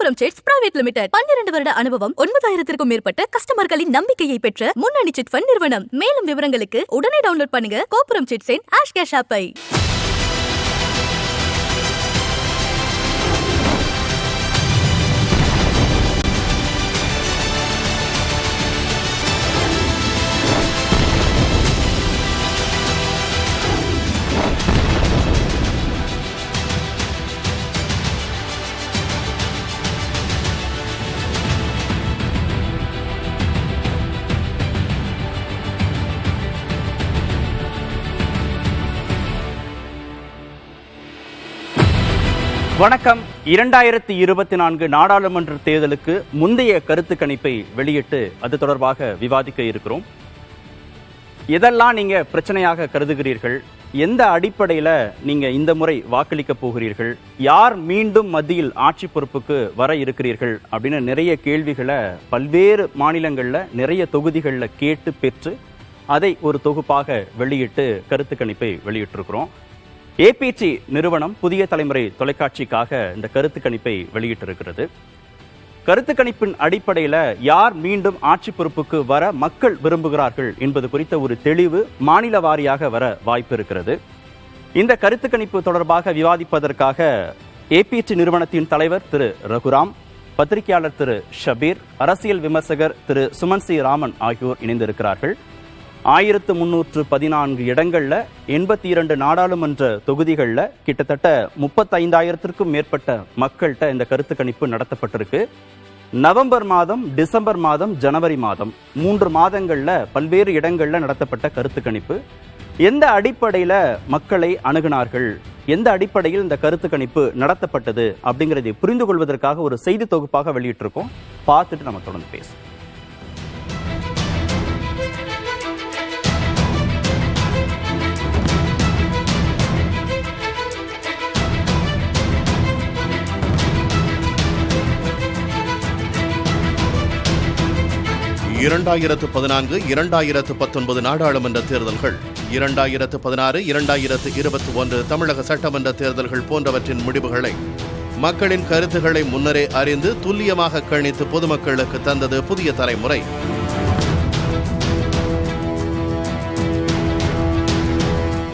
கோபுரம் chits private limited 12 வருட அனுபவம், 9000க்கும் மேற்பட்ட கஸ்டமர்களின் நம்பிக்கையை பெற்ற முன்னணி சிட் ஃபண்ட் நிறுவனம். மேலும் விவரங்களுக்கு உடனே டவுன்லோட் பண்ணுங்க கோபுரம் சிட்ஸின் ஆஷ் கேஷ் ஆப்பை. வணக்கம். 2024 நாடாளுமன்ற தேர்தலுக்கு முந்தைய கருத்து கணிப்பை வெளியிட்டு அது தொடர்பாக விவாதிக்க இருக்கிறோம். எதெல்லாம் நீங்க பிரச்சனையாக கருதுகிறீர்கள்? எந்த அடிப்படையில நீங்க இந்த முறை வாக்களிக்க போகிறீர்கள்? யார் மீண்டும் மத்தியில் ஆட்சி பொறுப்புக்கு வர இருக்கிறீர்கள் அப்படின்னு நிறைய கேள்விகளை பல்வேறு மாநிலங்கள்ல நிறைய தொகுதிகள்ல கேட்டு பெற்று அதை ஒரு தொகுப்பாக வெளியிட்டு கருத்து கணிப்பை வெளியிட்டிருக்கிறோம். ஏபிடி நிறுவனம் புதிய தலைமுறை தொலைக்காட்சிக்காக இந்த கருத்து கணிப்பை வெளியிட்டிருக்கிறது. கருத்து கணிப்பின் அடிப்படையில் யார் மீண்டும் ஆட்சி பொறுப்புக்கு வர மக்கள் விரும்புகிறார்கள் என்பது குறித்த ஒரு தெளிவு மாநில வாரியாக வர வாய்ப்பு இருக்கிறது. இந்த கருத்து கணிப்பு தொடர்பாக விவாதிப்பதற்காக ஏபிடி நிறுவனத்தின் தலைவர் திரு ரகுராம், பத்திரிகையாளர் திரு ஷபீர், அரசியல் விமர்சகர் திரு சுமன் சி ராமன் ஆகியோர் இணைந்திருக்கிறார்கள். 1314 இடங்கள்ல 82 நாடாளுமன்ற தொகுதிகளில் கிட்டத்தட்ட 35,000க்கும் மேற்பட்ட மக்கள்கிட்ட இந்த கருத்து கணிப்பு நடத்தப்பட்டிருக்கு. நவம்பர் மாதம், டிசம்பர் மாதம், ஜனவரி மாதம் 3 மாதங்கள்ல பல்வேறு இடங்கள்ல நடத்தப்பட்ட கருத்து கணிப்பு. எந்த அடிப்படையில மக்களை அணுகினார்கள், எந்த அடிப்படையில் இந்த கருத்து கணிப்பு நடத்தப்பட்டது அப்படிங்கிறதை புரிந்து கொள்வதற்காக ஒரு செய்தி தொகுப்பாக வெளியிட்டிருக்கோம். பார்த்துட்டு நம்ம தொடர்ந்து பேசுவோம். இரண்டாயிரத்து 2019 நாடாளுமன்ற தேர்தல்கள், 2016, 2021 தமிழக சட்டமன்ற தேர்தல்கள் போன்றவற்றின் முடிவுகளை மக்களின் கருத்துக்களை முன்னரே அறிந்து துல்லியமாக கணித்து பொதுமக்களுக்கு தந்தது புதிய தலைமுறை.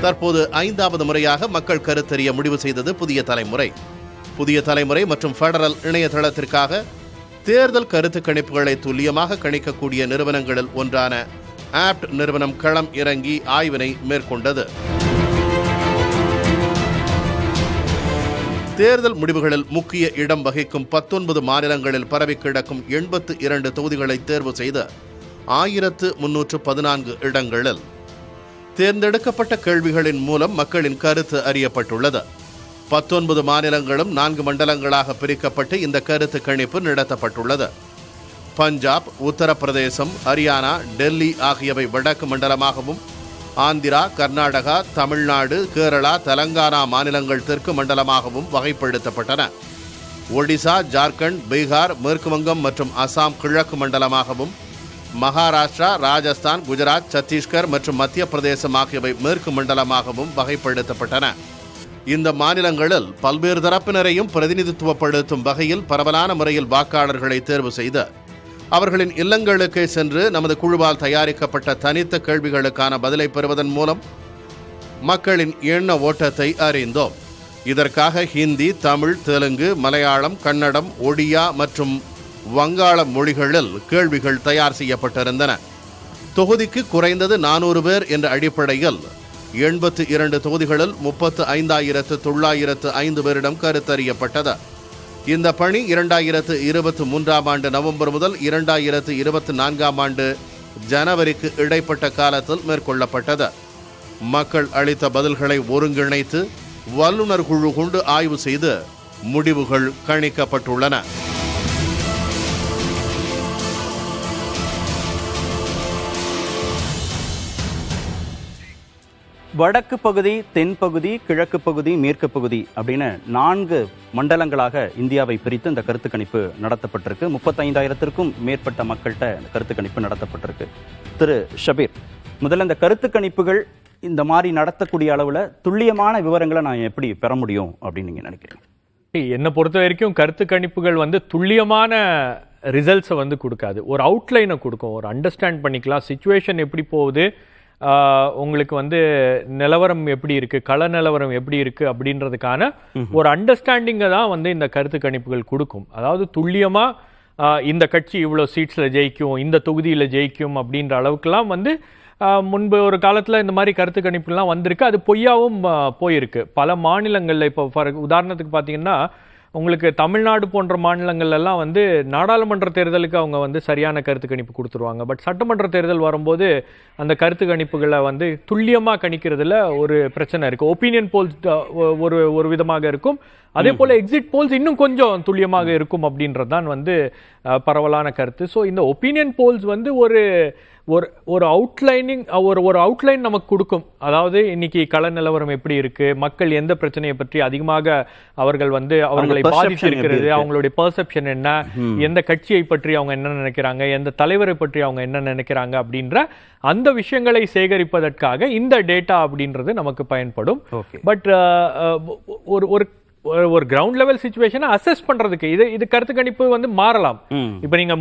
தற்போது 5வது முறையாக மக்கள் கருத்தறிய முடிவு செய்தது புதிய தலைமுறை. புதிய தலைமுறை மற்றும் பெடரல் இணையதளத்திற்காக தேர்தல் கருத்து கணிப்புகளை துல்லியமாக கணிக்கக்கூடிய நிறுவனங்களில் ஒன்றான ஆப்ட் நிறுவனம் களம் இறங்கி ஆய்வினை மேற்கொண்டது. தேர்தல் முடிவுகளில் முக்கிய இடம் வகிக்கும் 19 மாநிலங்களில் பரவி கிடக்கும் 82 தொகுதிகளை தேர்வு செய்த 1314 இடங்களில் தேர்ந்தெடுக்கப்பட்ட கேள்விகளின் மூலம் மக்களின் கருத்து அறியப்பட்டுள்ளது. 19 மாநிலங்களும் 4 மண்டலங்களாக பிரிக்கப்பட்டு இந்த கருத்து கணிப்பு நடத்தப்பட்டுள்ளது. பஞ்சாப், உத்தரப்பிரதேசம், ஹரியானா, டெல்லி ஆகியவை வடக்கு மண்டலமாகவும், ஆந்திரா, கர்நாடகா, தமிழ்நாடு, கேரளா, தெலங்கானா மாநிலங்கள் தெற்கு மண்டலமாகவும் வகைப்படுத்தப்பட்டன. ஒடிசா, ஜார்க்கண்ட், பீகார், மேற்கு வங்கம் மற்றும் அசாம் கிழக்கு மண்டலமாகவும், மகாராஷ்டிரா, ராஜஸ்தான், குஜராத், சத்தீஸ்கர் மற்றும் மத்திய பிரதேசம் ஆகியவை மேற்கு மண்டலமாகவும் வகைப்படுத்தப்பட்டன. இந்த மாநிலங்களில் பல்வேறு தரப்பினரையும் பிரதிநிதித்துவப்படுத்தும் வகையில் பரவலான முறையில் வாக்காளர்களை தேர்வு செய்து அவர்களின் இல்லங்களுக்கே சென்று நமது குழுவால் தயாரிக்கப்பட்ட தனித்த கேள்விகளுக்கான பதிலை பெறுவதன் மூலம் மக்களின் எண்ண ஓட்டத்தை அறிந்தோம். இதற்காக ஹிந்தி, தமிழ், தெலுங்கு, மலையாளம், கன்னடம், ஒடியா மற்றும் வங்காள மொழிகளில் கேள்விகள் தயார் செய்யப்பட்டிருந்தன. தொகுதிக்கு குறைந்தது 400 பேர் என்ற அடிப்படையில் 82 தொகுதிகளில் 35,905 பேரிடம் கருத்தறியப்பட்டது. இந்த பணி 2023 ஆண்டு நவம்பர் முதல் 2024 ஆண்டு ஜனவரிக்கு இடைப்பட்ட காலத்தில் மேற்கொள்ளப்பட்டது. மக்கள் அளித்த பதில்களை ஒருங்கிணைத்து வல்லுநர் குழு கொண்டு ஆய்வு செய்து முடிவுகள் கணிக்கப்பட்டுள்ளன. வடக்கு பகுதி, தென்பகுதி, கிழக்கு பகுதி, மேற்கு பகுதி அப்படின்னு 4 மண்டலங்களாக இந்தியாவை பிரித்து இந்த கருத்து கணிப்பு நடத்தப்பட்டிருக்கு. 35,000க்கும் மேற்பட்ட மக்கள்கிட்ட இந்த கருத்து கணிப்பு நடத்தப்பட்டிருக்கு. திரு ஷபீர், முதல்ல இந்த கருத்து கணிப்புகள் இந்த மாதிரி நடத்தக்கூடிய அளவில் துல்லியமான விவரங்களை நான் எப்படி பெற முடியும் அப்படின்னு நீங்க நினைக்கிறீங்க? என்னை பொறுத்த வரைக்கும் கருத்து கணிப்புகள் வந்து துல்லியமான ரிசல்ட்ஸை வந்து கொடுக்காது. ஒரு அவுட்லைனை கொடுக்கும், ஒரு அண்டர்ஸ்டாண்ட் பண்ணிக்கலாம் சிச்சுவேஷன் எப்படி போகுது, உங்களுக்கு வந்து நிலவரம் எப்படி இருக்கு, கள நிலவரம் எப்படி இருக்கு அப்படின்றதுக்கான ஒரு அண்டர்ஸ்டாண்டிங்கை தான் வந்து இந்த கருத்து கணிப்புகள் கொடுக்கும். அதாவது துல்லியமா இந்த கட்சி இவ்வளோ சீட்ஸில் ஜெயிக்கும், இந்த தொகுதியில் ஜெயிக்கும் அப்படின்ற அளவுக்குலாம் வந்து முன்பு ஒரு காலத்தில் இந்த மாதிரி கருத்து கணிப்புலாம் வந்திருக்கு. அது பொய்யாவும் போயிருக்கு பல மாநிலங்களில். இப்போ உதாரணத்துக்கு பார்த்தீங்கன்னா உங்களுக்கு தமிழ்நாடு போன்ற மாநிலங்கள்லாம் வந்து நாடாளுமன்ற தேர்தலுக்கு அவங்க வந்து சரியான கருத்து கணிப்பு கொடுத்துருவாங்க. பட் சட்டமன்ற தேர்தல் வரும்போது அந்த கருத்து கணிப்புகளை வந்து துல்லியமாக கணிக்கிறதுல ஒரு பிரச்சனை இருக்குது. ஒப்பீனியன் போல்ஸ் ஒரு விதமாக இருக்கும், அதே போல் எக்ஸிட் போல்ஸ் இன்னும் கொஞ்சம் துல்லியமாக இருக்கும் அப்படின்றது தான் வந்து பரவலான கருத்து. ஸோ இந்த ஒப்பீனியன் போல்ஸ் வந்து ஒரு அவுட்லைனிங் ஒரு அவுட்லைன் நமக்கு கொடுக்கும். அதாவது இன்னைக்கு கள நிலவரம் எப்படி இருக்கு, மக்கள் எந்த பிரச்சனையை பற்றி அதிகமாக அவர்கள் வந்து அவர்களை பாதித்திருக்கிறது, அவங்களுடைய பெர்செப்ஷன் என்ன, எந்த கட்சியை பற்றி அவங்க என்ன நினைக்கிறாங்க, எந்த தலைவரை பற்றி அவங்க என்ன நினைக்கிறாங்க அப்படின்ற அந்த விஷயங்களை சேகரிப்பதற்காக இந்த டேட்டா அப்படின்றது நமக்கு பயன்படும். பட் ஒரு கிரவுண்ட் லெவல் சிச்சுவேஷனை அசஸ் பண்றதுக்கு இது கருத்து கணிப்பு வந்து மாறலாம். இப்ப நீங்க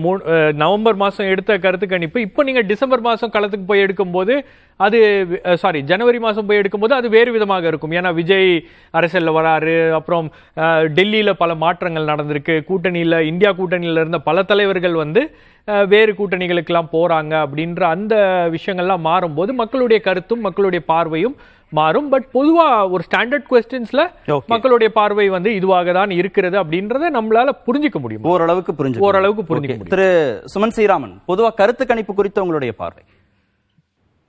நவம்பர் மாசம் எடுத்த கருத்து கணிப்பு இப்ப நீங்க டிசம்பர் மாசம் களத்துக்கு போய் எடுக்கும்போது அது ஜனவரி மாசம் போய் எடுக்கும்போது அது வேறு விதமாக இருக்கும். ஏன்னா விஜய் அரசியல்ல வராரு, அப்புறம் டெல்லியில பல மாற்றங்கள் நடந்திருக்கு, கூட்டணியில இந்தியா கூட்டணியில இருந்த பல தலைவர்கள் வந்து வேறு கூட்டணிகளுக்கெல்லாம் போறாங்க அப்படின்ற அந்த விஷயங்கள்லாம் மாறும்போது மக்களுடைய கருத்தும் மக்களுடைய பார்வையும் மாறும். பட் பொதுவா ஒரு ஸ்டாண்டர்ட் குவெஸ்டின்ஸ்ல மக்களுடைய பார்வை வந்து இதுவாக தான் இருக்கிறது அப்படின்றத நம்மளால புரிஞ்சுக்க முடியும், ஓரளவுக்கு புரிஞ்சுக்க முடியும். திரு சுமன் ஸ்ரீராமன், பொதுவா கருத்து கணிப்பு குறித்து உங்களுடைய பார்வை?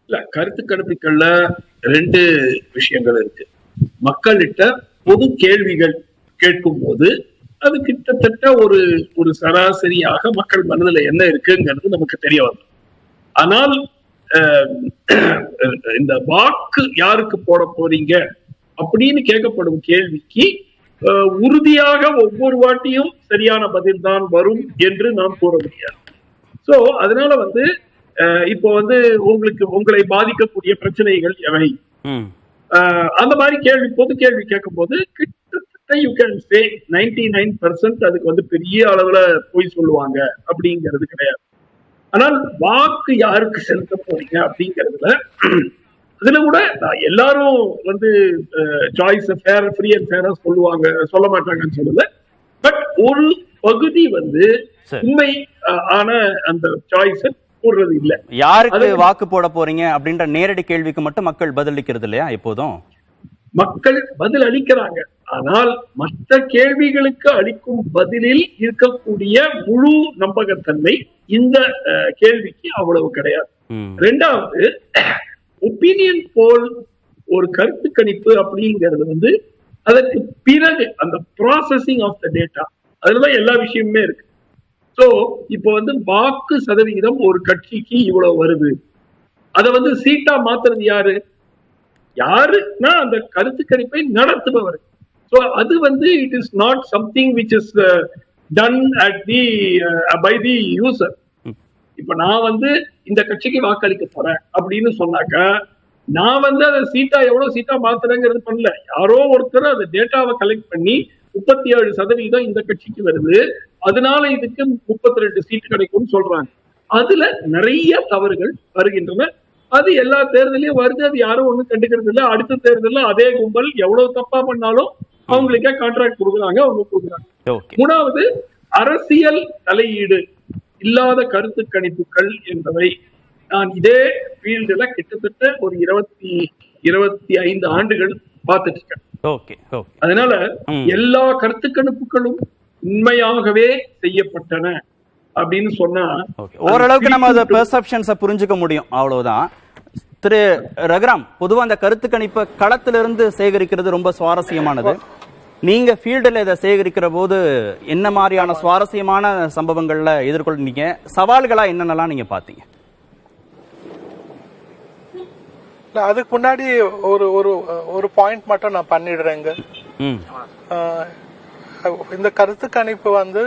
இல்ல, கருத்து கணிப்புகள்ல ரெண்டு விஷயங்கள் இருக்கு. மக்கள்கிட்ட பொது கேள்விகள் கேட்கும் போது அது கிட்டத்தட்ட ஒரு சராசரியாக மக்கள் மனதில் என்ன இருக்குங்கிறது நமக்கு தெரிய வரும். ஆனால் இந்த வாக்கு யாருக்கு போட போறீங்க அப்படின்னு கேட்கப்படும் கேள்விக்கு உறுதியாக ஒவ்வொரு வாட்டியும் சரியான பதில் தான் வரும் என்று நாம் கூற முடியாது. சோ அதனால வந்து இப்போ வந்து உங்களை பாதிக்கக்கூடிய பிரச்சனைகள் எவை, அந்த மாதிரி பொது கேள்வி கேட்கும் போது கிட்டத்தட்ட யூ கேன் சே 99% அதுக்கு வந்து பெரிய அளவுல போய் சொல்லுவாங்க அப்படிங்கிறது கிடையாது. ஆனால் வாக்கு யாருக்கு செலுத்த போறீங்க அப்படிங்கிறதுல அதுல கூட எல்லாரும் வந்து சாய்ஸ் ஃப்ரீ அண்ட் ஃபேரா சொல்ல மாட்டாங்கன்னு சொல்லல. பட் ஒரு பகுதி வந்து உண்மை ஆன அந்த சாய்ஸ் போடுறது இல்ல. யாருக்கு வாக்கு போட போறீங்க அப்படின்ற நேரடி கேள்விக்கு மட்டும் மக்கள் பதிலளிக்கிறது இல்லையா? எப்போதும் மக்கள் பதில் அளிக்கிறாங்க, ஆனால் மற்ற கேள்விகளுக்கு அளிக்கும் பதிலில் இருக்கக்கூடிய முழு நம்பகத்தன்மை இந்த கேள்விக்கு அவ்வளவு கிடையாது. ரெண்டாவது, ஒப்பீனியன் போல் ஒரு கருத்து கணிப்பு அப்படிங்கிறது வந்து அதற்கு பிறகு அந்த ப்ராசஸிங் ஆஃப் த டேட்டா, அதுலதான் எல்லா விஷயமுமே இருக்கு. சோ இப்போ வந்து வாக்கு சதவிகிதம் ஒரு கட்சிக்கு இவ்வளவு வருது, அதை வந்து சீட்டா மாத்துறது யாருன்னா அந்த கருத்து கணிப்பை நடத்துபவர். சோ அது வந்து it is not something which is done at the by the user. இப்ப நான் வந்து இந்த கட்சிக்கு வாக்களிக்க போறேன் அப்படின்னு சொன்னாக்கா நான் வந்து அதை எவ்வளவு சீட்டா மாத்துறேங்கிறது பண்ணல. யாரோ ஒருத்தர் அந்த டேட்டாவை கலெக்ட் பண்ணி 37% இந்த கட்சிக்கு வருது, அதனால இதுக்கு 32 சீட்டு கிடைக்கும்னு சொல்றாங்க. அதுல நிறைய தவறுகள் வருகின்றன. அது எல்லா தேர்தலையும் வருது, அது யாரும் ஒண்ணும் கண்டுக்கிறது இல்லை. அடுத்த தேர்தல அதே கும்பல் எவ்வளவு தப்பா பண்ணாலும் அவங்களுக்கே கான்ட்ராக்ட் கொடுக்குறாங்க, அவங்க கொடுக்குறாங்க. மூணாவது, அரசியல் தலையீடு இல்லாத கருத்து கணிப்புகள் என்பவை நான் இதே ஃபீல்டுல கிட்டத்தட்ட ஒரு 25 ஆண்டுகள் பார்த்துட்டு இருக்கேன். அதனால எல்லா கருத்து கணிப்புகளும் உண்மையாகவே செய்யப்பட்டன அப்படின்னு சொன்னா ஓரளவுக்கு நம்ம அந்த பெர்செப்ஷன்ஸை புரிஞ்சுக்க முடியும், அவ்வளவுதான். திரு ரகுராம், பொதுவா அந்த கருத்து கணிப்பை களத்திலிருந்து சேகரிக்கிறது ரொம்ப சுவாரஸ்யமானது. நீங்க ஃபீல்டுல இதை சேகரிக்கிற போது என்ன மாதிரியான சுவாரஸ்யமான சம்பவங்கள்ல எதிர்கொள்றீங்க, சவால்களா என்னென்னலாம் நீங்க பாத்தீங்க? அதுக்கு முன்னாடி ஒரு பாயிண்ட் மட்டும் நான் பண்ணிடுறேங்க. இந்த கருத்து கணிப்பு வந்து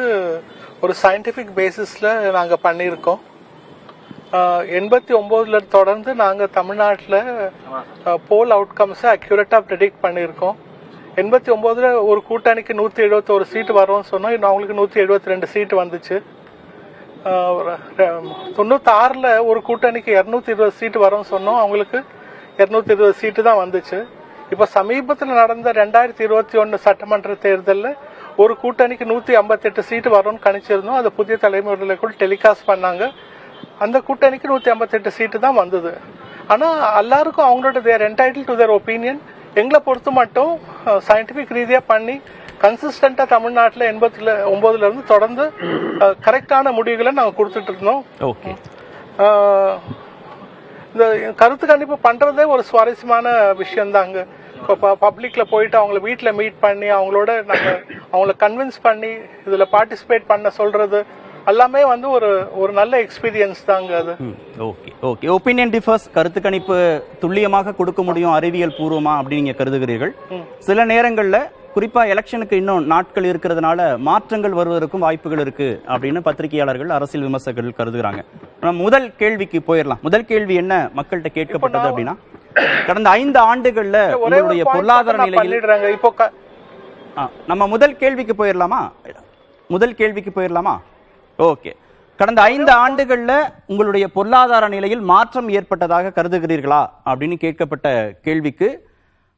ஒரு சயின்டிபிக் பேசிஸ்ல நாங்க பண்ணியிருக்கோம். 89 தொடர்ந்து நாங்க தமிழ்நாட்டில் போல் அவுட்கம்ஸை அக்யூரேட்டா ப்ரெடிக்ட் பண்ணியிருக்கோம். 89 ஒரு கூட்டணிக்கு 171 சீட்டு வரும்னு சொன்னோம். இன்னும் அவங்களுக்கு 172 சீட்டு வந்துச்சு. 96 ஒரு கூட்டணிக்கு 220 சீட்டு வரும்னு சொன்னோம். அவங்களுக்கு 220 சீட்டு தான் வந்துச்சு. இப்போ சமீபத்தில் நடந்த 2021 சட்டமன்ற தேர்தலில் ஒரு கூட்டணிக்கு 158 சீட்டு வரும்னு கணிச்சிருந்தோம். அதை புதிய தலைமுறையில் கூட டெலிகாஸ்ட் பண்ணாங்க. அந்த கூட்டணிக்கு 158 சீட்டு தான் வந்தது. ஆனால் எல்லாருக்கும் அவங்களோட தேர் என்டைட்டில் டு தேர் ஒப்பீனியன். எங்களை பொறுத்த மட்டும் சயின்டிஃபிக் ரீதியாக பண்ணி கன்சிஸ்டண்டா தமிழ்நாட்டில் 89 இருந்து தொடர்ந்து கரெக்டான முடிவுகளை நாங்கள் கொடுத்துட்டு இருந்தோம். ஓகே, இந்த கருத்து கணிப்பு பண்றதே ஒரு சுவாரஸ்யமான விஷயம் தாங்க. இப்போ பப்ளிக்ல போயிட்டு அவங்கள வீட்டில் மீட் பண்ணி அவங்களோட நாங்கள் அவங்கள கன்வின்ஸ் பண்ணி இதுல பார்ட்டிசிபேட் பண்ண சொல்றது எல்லாமே வந்து ஒரு நல்ல எக்ஸ்பீரியன்ஸ் தாங்க அது. Okay okay. ஒப்பீனியன் டிஃபர்ஸ், கருத்து கணிப்பு துல்லியமாக கொடுக்க முடியும் அறிவியல் பூர்வமா அப்படின்னு நீங்க கருதுகிறீர்கள். சில நேரங்கள்ல குறிப்பா எலெக்ஷனுக்கு இன்னும் நாட்கள் இருக்கிறதுனால மாற்றங்கள் வருவதற்கும் வாய்ப்புகள் இருக்கு அப்படின்னு பத்திரிகையாளர்கள், அரசியல் விமர்சகர்கள் கருதுகிறாங்க. முதல் கேள்விக்கு போயிடலாம். முதல் கேள்வி என்ன மக்கள்கிட்ட கேட்கப்பட்டது அப்படின்னா, கடந்த 5 ஆண்டுகள்ல உங்களுடைய பொருளாதார நிலையில் இப்போ நம்ம முதல் கேள்விக்கு போயிடலாமா? ஓகே. கடந்த 5 ஆண்டுகள்ல உங்களுடைய பொருளாதார நிலையில் மாற்றம் ஏற்பட்டதாக கருதுகிறீர்களா அப்படின்னு கேட்கப்பட்ட கேள்விக்கு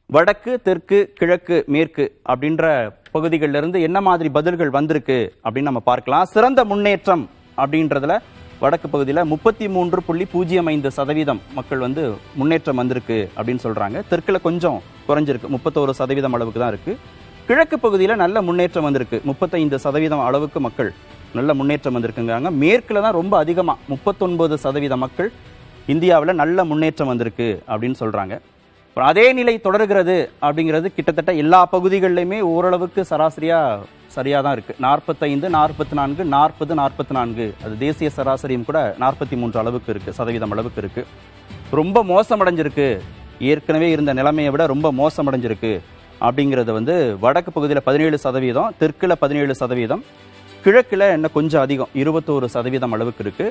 வடக்கு, தெற்கு, கிழக்கு, மேற்கு அப்படின்ற பகுதிகளில் இருந்து என்ன மாதிரி பதில்கள் வந்திருக்கு அப்படின்னு நம்ம பார்க்கலாம். சிறந்த முன்னேற்றம் அப்படின்றதுல வடக்கு பகுதியில் 33.05% மக்கள் வந்து முன்னேற்றம் வந்திருக்கு அப்படின்னு சொல்றாங்க. தெற்குல கொஞ்சம் குறைஞ்சிருக்கு, 31% அளவுக்கு தான் இருக்கு. கிழக்கு பகுதியில் நல்ல முன்னேற்றம் வந்திருக்கு, 35% அளவுக்கு மக்கள் நல்ல முன்னேற்றம் வந்திருக்குங்கிறாங்க. மேற்குல தான் ரொம்ப அதிகமா 39% மக்கள் இந்தியாவில் நல்ல முன்னேற்றம் வந்திருக்கு அப்படின்னு சொல்றாங்க. அதே நிலை தொடர்கிறது அப்படிங்கிறது கிட்டத்தட்ட எல்லா பகுதிகளிலுமே ஓரளவுக்கு சரியா தான் இருக்கு. 45, 44, 40, 44, அது தேசிய சராசரியும் கூட 43 அளவுக்கு இருக்கு, சதவீதம் அளவுக்கு இருக்கு. ரொம்ப மோசமடைஞ்சிருக்கு, ஏற்கனவே இருந்த நிலைமையை விட ரொம்ப மோசமடைஞ்சிருக்கு அப்படிங்கிறது வந்து வடக்கு பகுதியில் 17%, தெற்குல 17%, கிழக்குல என்ன கொஞ்சம் அதிகம் 21% அளவுக்கு இருக்கு.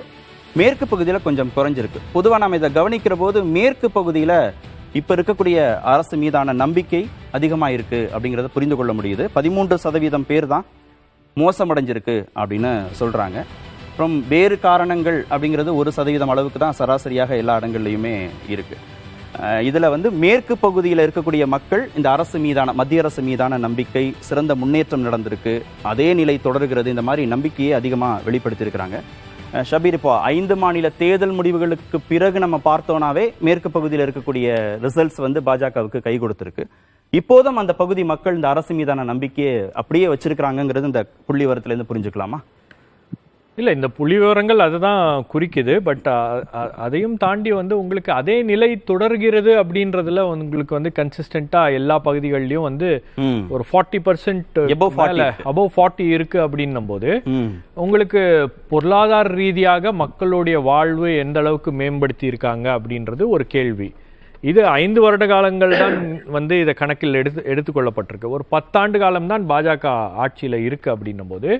மேற்கு பகுதியில் கொஞ்சம் குறைஞ்சிருக்கு. பொதுவாக நம்ம இதை கவனிக்கிற போது மேற்கு பகுதியில் இப்ப இருக்கக்கூடிய அரசு மீதான நம்பிக்கை அதிகமா இருக்கு அப்படிங்கறத புரிந்து கொள்ள முடியுது. 13% பேர் தான் மோசமடைஞ்சிருக்கு அப்படின்னு சொல்றாங்க. அப்புறம் வேறு காரணங்கள் அப்படிங்கிறது 1% அளவுக்கு தான் சராசரியாக எல்லா இடங்கள்லையுமே இருக்கு. இதுல வந்து மேற்கு பகுதியில் இருக்கக்கூடிய மக்கள் இந்த அரசு மீதான, மத்திய அரசு மீதான நம்பிக்கை, சிறந்த முன்னேற்றம் நடந்திருக்கு, அதே நிலை தொடர்கிறது, இந்த மாதிரி நம்பிக்கையை அதிகமா வெளிப்படுத்தியிருக்கிறாங்க. ஷபீர், இப்போ 5 மாநில தேர்தல் முடிவுகளுக்கு பிறகு நம்ம பார்த்தோம்னாவே மேற்கு பகுதியில் இருக்கக்கூடிய ரிசல்ட்ஸ் வந்து பாஜகவுக்கு கை கொடுத்திருக்கு. இப்போதும் அந்த பகுதி மக்கள் இந்த அரசு மீதான நம்பிக்கையை அப்படியே வச்சிருக்கிறாங்கிறது இந்த புள்ளி விவரத்திலிருந்து புரிஞ்சுக்கலாமா? இல்லை, இந்த புள்ளி விவரங்கள் அதுதான் குறிக்குது. பட் அதையும் தாண்டி வந்து உங்களுக்கு அதே நிலை தொடர்கிறது அப்படின்றதுல உங்களுக்கு வந்து கன்சிஸ்டண்டா எல்லா பகுதிகளிலும் வந்து ஒரு 40% above 40 இருக்கு அப்படின்னும் போது உங்களுக்கு பொருளாதார ரீதியாக மக்களுடைய வாழ்வு எந்த அளவுக்கு மேம்படுத்தி இருக்காங்க அப்படின்றது ஒரு கேள்வி. இது 5 வருட காலங்கள் தான் வந்து இதை கணக்கில் எடுத்துக்கொள்ளப்பட்டிருக்கு. ஒரு 10 ஆண்டு காலம் தான் பாஜக ஆட்சியில இருக்கு அப்படின்னும் போது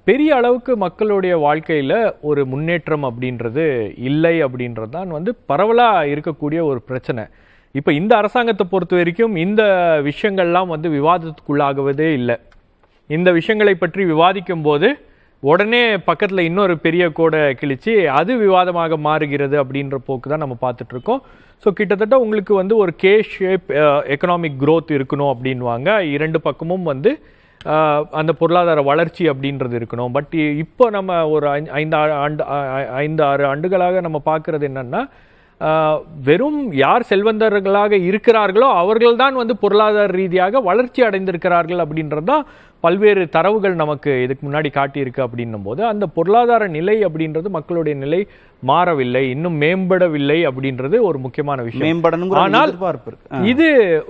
பெரிய அளவுக்கு மக்களுடைய வாழ்க்கையில ஒரு முன்னேற்றம் அப்படின்றது இல்லை அப்படின்றது தான் வந்து பரவலா இருக்கக்கூடிய ஒரு பிரச்சனை. இப்ப இந்த அரசாங்கத்தை பொறுத்த வரைக்கும் இந்த விஷயங்கள்லாம் வந்து விவாதத்துக்குள்ளாகவதே இல்லை. இந்த விஷயங்களை பற்றி விவாதிக்கும் போது உடனே பக்கத்துல இன்னொரு பெரிய கோடை கிழிச்சு அது விவாதமாக மாறுகிறது அப்படின்ற போக்கு தான் நம்ம பார்த்துட்டு இருக்கோம். ஸோ கிட்டத்தட்ட உங்களுக்கு வந்து ஒரு கே ஷேப் எக்கனாமிக் growth இருக்கணும் அப்படின்வாங்க. 2 பக்கமும் வந்து அந்த பொருளாதார வளர்ச்சி அப்படின்றது இருக்கணும். பட் இப்போ நம்ம ஒரு 5-6 ஆண்டுகளாக நம்ம பார்க்கறது என்னன்னா, வெறும் யார் செல்வந்தர்களாக இருக்கிறார்களோ அவர்கள்தான் வந்து பொருளாதார ரீதியாக வளர்ச்சி அடைந்திருக்கிறார்கள் அப்படின்றது தான் பல்வேறு தரவுகள் நமக்கு இதுக்கு முன்னாடி காட்டியிருக்கு. அப்படின்னும் போது அந்த பொருளாதார நிலை அப்படின்றது மக்களுடைய நிலை மாறவில்லை, இன்னும் மேம்படவில்லை அப்படின்றது ஒரு முக்கியமான விஷயம். ஆனால் இது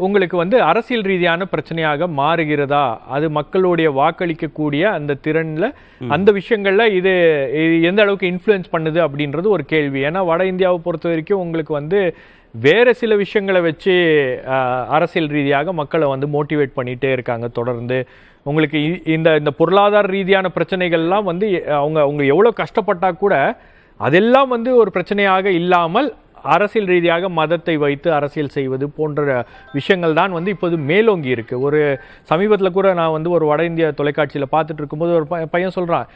உங்களுக்கு வந்து அரசியல் ரீதியான பிரச்சனையாக மாறுகிறதா, அது மக்களுடைய வாக்களிக்கக்கூடிய அந்த திறன்ல அந்த விஷயங்கள்ல இது எந்த அளவுக்கு இன்ஃப்ளூயன்ஸ் பண்ணுது அப்படின்றது ஒரு கேள்வி. ஏன்னா வட இந்தியாவை பொறுத்த வரைக்கும் உங்களுக்கு வந்து வேற சில விஷயங்களை வச்சு அரசியல் ரீதியாக மக்களை வந்து மோட்டிவேட் பண்ணிட்டே இருக்காங்க தொடர்ந்து. உங்களுக்கு இந்த பொருளாதார ரீதியான பிரச்சனைகள்லாம் வந்து அவங்க எவ்வளோ கஷ்டப்பட்டா கூட அதெல்லாம் வந்து ஒரு பிரச்சனையாக இல்லாமல் அரசியல் ரீதியாக மதத்தை வைத்து அரசியல் செய்வது போன்ற விஷயங்கள் தான் வந்து இப்போது மேலோங்கி இருக்கு. ஒரு சமீபத்தில் கூட நான் வந்து ஒரு வட இந்திய தொலைக்காட்சியில் பார்த்துட்டு இருக்கும்போது ஒரு பையன் சொல்கிறான்,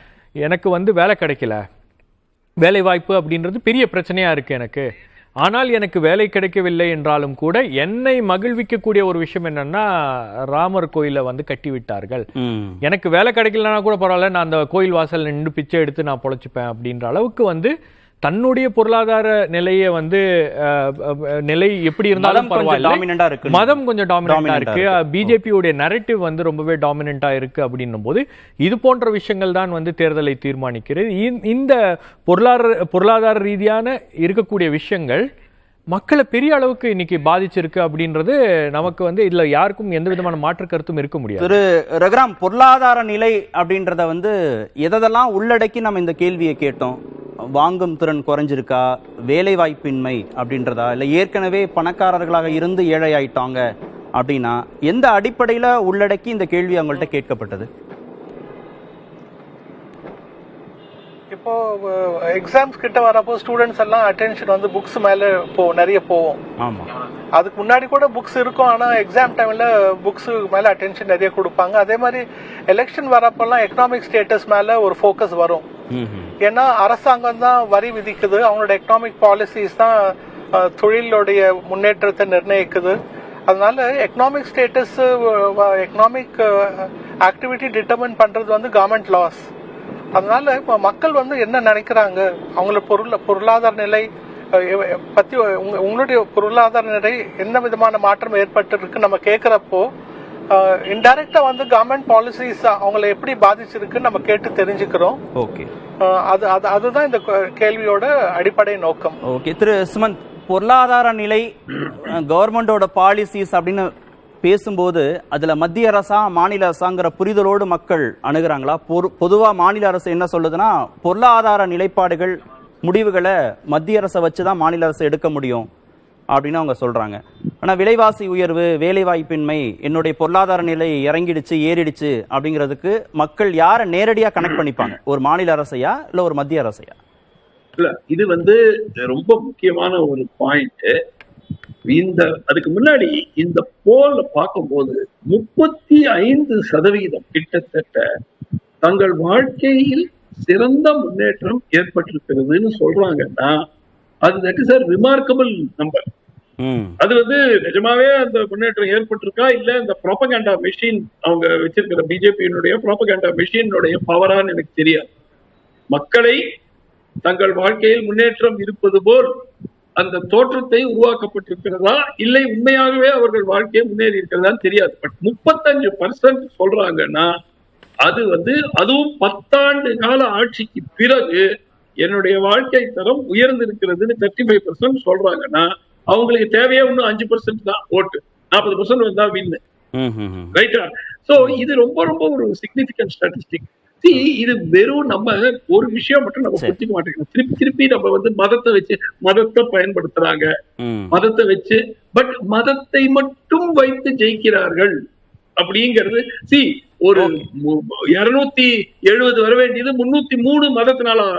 எனக்கு வந்து வேலை கிடைக்கல, வேலை வாய்ப்பு அப்படின்றது பெரிய பிரச்சனையாக இருக்குது எனக்கு, ஆனால் எனக்கு வேலை கிடைக்கவில்லை என்றாலும் கூட என்னை மகிழ்விக்கக்கூடிய ஒரு விஷயம் என்னன்னா ராமர் கோயிலை வந்து கட்டி விட்டார்கள், எனக்கு வேலை கிடைக்கலன்னா கூட பரவாயில்ல, நான் அந்த கோயில் வாசல் நின்று பிச்சை எடுத்து நான் பொழைச்சிப்பேன் அப்படின்ற அளவுக்கு வந்து தன்னுடைய பொருளாதார நிலையை வந்து நிலை எப்படி இருந்தாலும் பரவாயில்ல, மதம் கொஞ்சம் டாமினண்டா இருக்கு, பிஜேபியுடைய நரேட்டிவ் வந்து ரொம்பவே டாமினண்டா இருக்கு அப்படின்னும் போது இது போன்ற விஷயங்கள் தான் வந்து தேர்தலை தீர்மானிக்கிறது. இந்த பொருளாதார ரீதியான இருக்கக்கூடிய விஷயங்கள் மக்களை பெரிய அளவுக்கு இன்னைக்கு பாதிச்சிருக்கு அப்படின்றது நமக்கு வந்து இதுல யாருக்கும் எந்த விதமான மாற்று கருத்தும் இருக்க முடியாது. திரு ரகுராம், பொருளாதார நிலை அப்படின்றத வந்து எதெல்லாம் உள்ளடக்கி நம்ம இந்த கேள்வியை கேட்டோம்? வாங்கும் திறன் குறைஞ்சிருக்கா, வேலை வாய்ப்பின்மை அப்படின்றதா, இல்லை ஏற்கனவே பணக்காரர்களாக இருந்து ஏழை ஆயிட்டாங்க அப்படின்னா எந்த அடிப்படையில உள்ளடக்கி இந்த கேள்வி அவங்கள்ட்ட கேட்கப்பட்டது? இப்போ எக்ஸாம்ஸ் கிட்ட வரப்போ ஸ்டூடெண்ட்ஸ் எல்லாம் அட்டென்ஷன் வந்து புக்ஸ் மேல நிறைய போவோம். ஆமா, அதுக்கு முன்னாடி கூட புக்ஸ் இருக்கும், ஆனா எக்ஸாம் டைம்ல புக்ஸ் மேல அட்டென்ஷன் நிறைய கொடுப்பாங்க. அதே மாதிரி எலெக்ஷன் வரப்பெல்லாம் எக்கனாமிக் ஸ்டேட்டஸ் மேல ஒரு ஃபோக்கஸ் வரும். ஏன்னா அரசாங்கம் தான் வரி விதிக்குது, அவங்களோட எக்கனாமிக் பாலிசிஸ் தான் தொழிலுடைய முன்னேற்றத்தை நிர்ணயிக்குது. அதனால economic status, economic activity determine பண்றது வந்து கவர்மெண்ட் லாஸ். அதனால இப்ப மக்கள் வந்து என்ன நினைக்கிறாங்க, அவங்களோட பொருளாதார நிலை பத்தி, உங்களுடைய பொருளாதார நிலை என்ன விதமான மாற்றம் ஏற்பட்டு இருக்கு நம்ம கேட்கிறப்போ இன்டைரக்டா வந்து கவர்மெண்ட் பாலிசிஸ் அவங்களை எப்படி பாதிச்சிருக்குன்னு நம்ம கேட்டு தெரிஞ்சுக்கிறோம். ஓகே, அதுதான் இந்த கேள்வியோட அடிப்படை நோக்கம். ஓகே திரு சுமந்த், பொருளாதார நிலை, கவர்மெண்டோட பாலிசிஸ் அப்படின்னு பேசும்போது அதுல மத்திய அரசா மாநில அரசாங்கிற புரிதலோடு மக்கள் அணுகிறாங்களா? பொதுவா மாநில அரசு என்ன சொல்லுதுன்னா, பொருளாதார நிலைப்பாடுகள் முடிவுகளை மத்திய அரசை வச்சுதான் மாநில அரசு எடுக்க முடியும் அப்படின்னு அவங்க சொல்றாங்க. ஆனா விலைவாசி உயர்வு, வேலை வாய்ப்பின்மை, என்னுடைய பொருளாதார நிலை இறங்கிடுச்சு ஏறிடுச்சு அப்படிங்கிறதுக்கு மக்கள் யாரை நேரடியா கனெக்ட் பண்ணிப்பாங்க? ஒரு மாநில அரசையா இல்ல ஒரு மத்திய அரசையா? இல்ல, இது வந்து ரொம்ப முக்கியமான ஒரு பாயிண்ட். அதுக்கு முன்னாடி இந்த போல பார்க்கும்போது 35% கிட்டத்தட்ட தங்கள் வாழ்க்கையில் சிறந்த முன்னேற்றம் ஏற்பட்டிருக்கிறதுன்னு சொல்றாங்கன்னா அது that is a remarkable number. அது வந்து நிஜமாவே அந்த முன்னேற்றம் ஏற்பட்டிருக்கா, இல்ல இந்த ப்ரோபகண்டா மெஷின் அவங்க வச்சிருக்கிற பிஜேபியினுடைய ப்ரோபகண்டா மெஷினுடைய பவரான்னு எனக்கு தெரியாது. மக்களை தங்கள் வாழ்க்கையில் முன்னேற்றம் இருப்பது போல் அந்த தோற்றத்தை உருவாக்கப்பட்டிருக்கிறதா, இல்லை உண்மையாகவே அவர்கள் வாழ்க்கையை முன்னேறி இருக்கிறதான்னு தெரியாது. பட் 35% சொல்றாங்கன்னா அது வந்து அதுவும் 10 ஆண்டு கால ஆட்சிக்கு பிறகு என்னுடைய வாழ்க்கை தரம் உயர்ந்திருக்கிறதுன்னு 35% சொல்றாங்கன்னா அவங்களுக்கு தேவையா இன்னும் 5% தான் ஓட்டு, 40% வந்தா வின்னு. ரைட்டா? சோ இது ரொம்ப ரொம்ப ஒரு சிக்னிபிகன்ட் ஸ்டாட்டிஸ்டிக். இது வெறும் நம்ம ஒரு விஷயம் மட்டும் நம்ம புரிஞ்சுக்க மாட்டேங்கிறோம். திருப்பி நம்ம வந்து மதத்தை பயன்படுத்துறாங்க, மதத்தை வச்சு, பட் மதத்தை மட்டும் வைத்து ஜெயிக்கிறார்கள் அப்படிங்கிறது. ஒரு 270 வர வேண்டியது 303 மதத்தினால.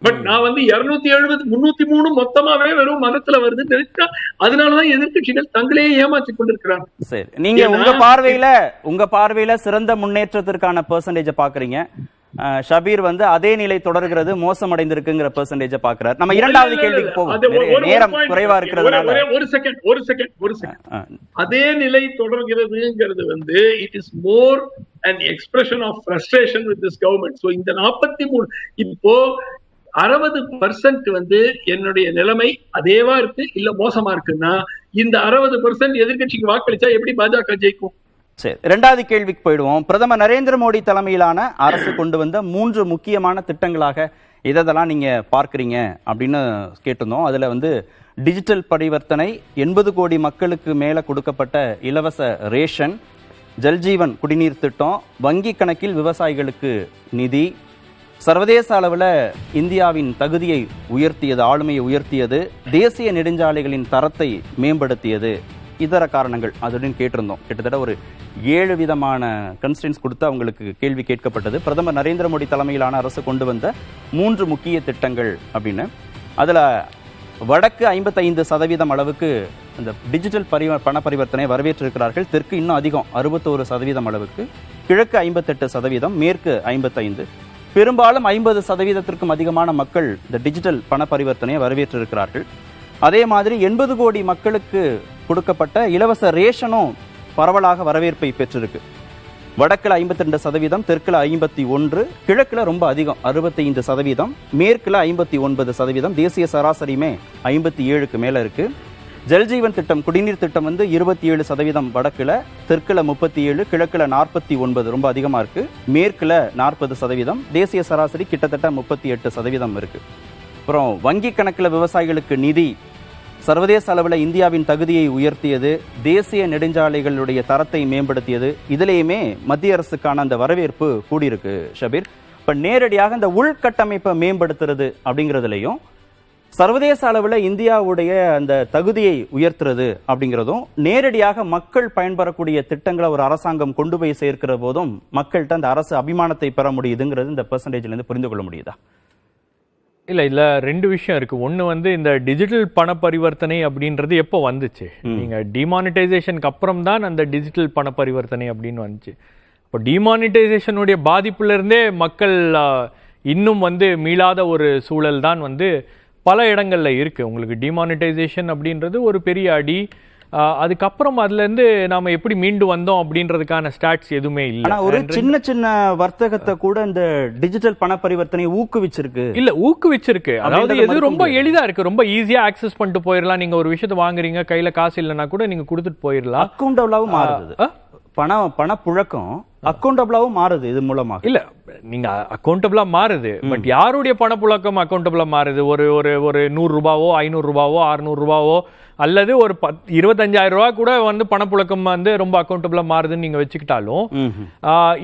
பட் நான் வந்து 270 303 மொத்தமாவே வெறும் மதத்துல வருதுன்னு நினைச்சா அதனாலதான் எதிர்கட்சிகள் தங்களையே ஏமாற்றி கொண்டிருக்கிறாங்க. சரி, நீங்க உங்க பார்வையில சிறந்த முன்னேற்றத்திற்கான பெர்சன்டேஜ் பாக்குறீங்க. ஷபீர் வந்து அதே நிலை தொடர்கிறது, மோசமடைந்திருக்குங்கிற பெர்சன்டேஜ் பாக்குறாரு. நம்ம இரண்டாவது கேள்விக்கு போவோம், நேரம் குறைவா இருக்கிறதுனால. ஒரு செகண்ட். அதே நிலை தொடர்கிறதுங்கிறது வந்து it is more an expression of frustration with this government. So இந்த 43 இப்போ 60% வந்து என்னுடைய நிலைமை அதேவா இருக்கு இல்ல மோசமா இருக்குன்னா இந்த 60% எதிர்கட்சிக்கு வாக்களிச்சா எப்படி பாஜக ஜெயிக்கும்? சரி, இரண்டாவது கேள்விக்கு போயிடுவோம். பிரதமர் நரேந்திர மோடி தலைமையிலான அரசு கொண்டு வந்த 3 முக்கியமான திட்டங்களாக இதெல்லாம் நீங்க பார்க்கறீங்க அப்படின்னு கேட்டிருந்தோம். அதுல வந்து டிஜிட்டல் பரிவர்த்தனை, 80 கோடி மக்களுக்கு மேல கொடுக்கப்பட்ட இலவச ரேஷன், ஜல்ஜீவன் குடிநீர் திட்டம், வங்கி கணக்கில் விவசாயிகளுக்கு நிதி, சர்வதேச அளவில் இந்தியாவின் தகுதியை உயர்த்தியது, ஆளுமையை உயர்த்தியது, தேசிய நெடுஞ்சாலைகளின் தரத்தை மேம்படுத்தியது, இதர காரணங்கள் அதுடன் கேட்டிருந்தோம். கிட்டத்தட்ட ஒரு 7 விதமான கன்ஸ்டன்ஸ் கொடுத்து அவங்களுக்கு கேள்வி கேட்கப்பட்டது. பிரதமர் நரேந்திர மோடி தலைமையிலான அரசு கொண்டு வந்த 3 முக்கிய திட்டங்கள் அப்படின்னு. அதில் வடக்கு 55% அளவுக்கு இந்த டிஜிட்டல் பண பரிவர்த்தனை வரவேற்றிருக்கிறார்கள். தெற்கு இன்னும் அதிகம் 61% அளவுக்கு, கிழக்கு 58%, மேற்கு 55%. பெரும்பாலும் 50%த்திற்கும் அதிகமான மக்கள் இந்த டிஜிட்டல் பண பரிவர்த்தனையை வரவேற்றிருக்கிறார்கள். அதே மாதிரி 80 கோடி மக்களுக்கு கொடுக்கப்பட்ட இலவச ரேஷனும் பரவலாக வரவேற்பை பெற்றிருக்கு. வடக்குல 52%, தெற்குல 51%, கிழக்குல ரொம்ப அதிகம் 65%, மேற்குல 59%, தேசிய சராசரியுமே 57க்கு மேல இருக்கு. ஜல்ஜீவன் திட்டம், குடிநீர் திட்டம் வந்து 27% வடக்குல, தெற்குல 37, கிழக்குல 49, ரொம்ப அதிகமா இருக்கு. மேற்குல 40%, தேசிய சராசரி கிட்டத்தட்ட 38% இருக்கு. அப்புறம் வங்கி கணக்குல விவசாயிகளுக்கு நிதி, சர்வதேச அளவில் இந்தியாவின் தகுதியை உயர்த்தியது, தேசிய நெடுஞ்சாலைகளுடைய தரத்தை மேம்படுத்தியது, இதிலேயுமே மத்திய அரசுக்கான அந்த வரவேற்பு கூடியிருக்கு ஷபீர். இப்ப நேரடியாக இந்த உள்கட்டமைப்பை மேம்படுத்துறது அப்படிங்கிறதுலையும் சர்வதேச அளவில் இந்தியாவுடைய அந்த தகுதியை உயர்த்துறது அப்படிங்கிறதும், நேரடியாக மக்கள் பயன்பெறக்கூடிய திட்டங்களை ஒரு அரசாங்கம் கொண்டு போய் சேர்க்கிற போதும் மக்கள்கிட்ட அந்த அரசு அபிமானத்தை பெற முடியுதுங்கிறது இந்த பெர்சன்டேஜ்ல இருந்து புரிந்து கொள்ள முடியுதா? இல்ல இதுல ரெண்டு விஷயம் இருக்கு. ஒண்ணு வந்து இந்த டிஜிட்டல் பண பரிவர்த்தனை அப்படின்றது எப்போ வந்துச்சு? நீங்க டிமானிட்டைசேஷனுக்கு அப்புறம் தான் அந்த டிஜிட்டல் பண பரிவர்த்தனை அப்படின்னு வந்துச்சு. இப்போ டிமானிட்டைசேஷனுடைய பாதிப்புல இருந்தே மக்கள் இன்னும் வந்து மீளாத ஒரு சூழல் தான் வந்து பல இடங்கள்ல இருக்கு. உங்களுக்கு டிமானிட்டைசேஷன் அப்படின்றது ஒரு பெரிய அடி. அதுக்கப்புறம் அதுல இருந்து நாம எப்படி மீண்டு வந்தோம் அப்படின்றதுக்கான ஸ்டாட்ஸ் எதுவுமே இல்ல. ஆனா ஒரு சின்ன சின்ன வர்த்தகத்தை கூட இந்த டிஜிட்டல் பண பரிவர்த்தனை ஊக்குவிச்சிருக்கு. இல்ல ஊக்குவிச்சிருக்கு, அதாவது எது ரொம்ப எளிதா இருக்கு, ரொம்ப ஈஸியா ஆக்சஸ் பண்ணிட்டு போயிடலாம். நீங்க ஒரு விஷயத்தை வாங்குறீங்க, கையில காசு இல்லைன்னா கூட நீங்க கொடுத்துட்டு போயிடலாம். அக்கௌண்டபிளாவும் மாறுது, பண புழக்கம் அக்கௌண்டபிளாவும் மாறுது இது மூலமாக. இல்ல நீங்க அக்கௌண்டபிளா மாறுது, பட் யாருடைய பணப்புழக்கம் அக்கௌண்டபிளா மாறுது? ஒரு ஒரு ஒரு 100 ரூபாவோ 500 ரூபாவோ 600 ரூபாவோ அல்லது ஒரு 25,000 ரூபாய் கூட வந்து பணப்புழக்கம் வந்து ரொம்ப அக்கௌண்டபிளா மாறுதுன்னு நீங்க வச்சுக்கிட்டாலும்,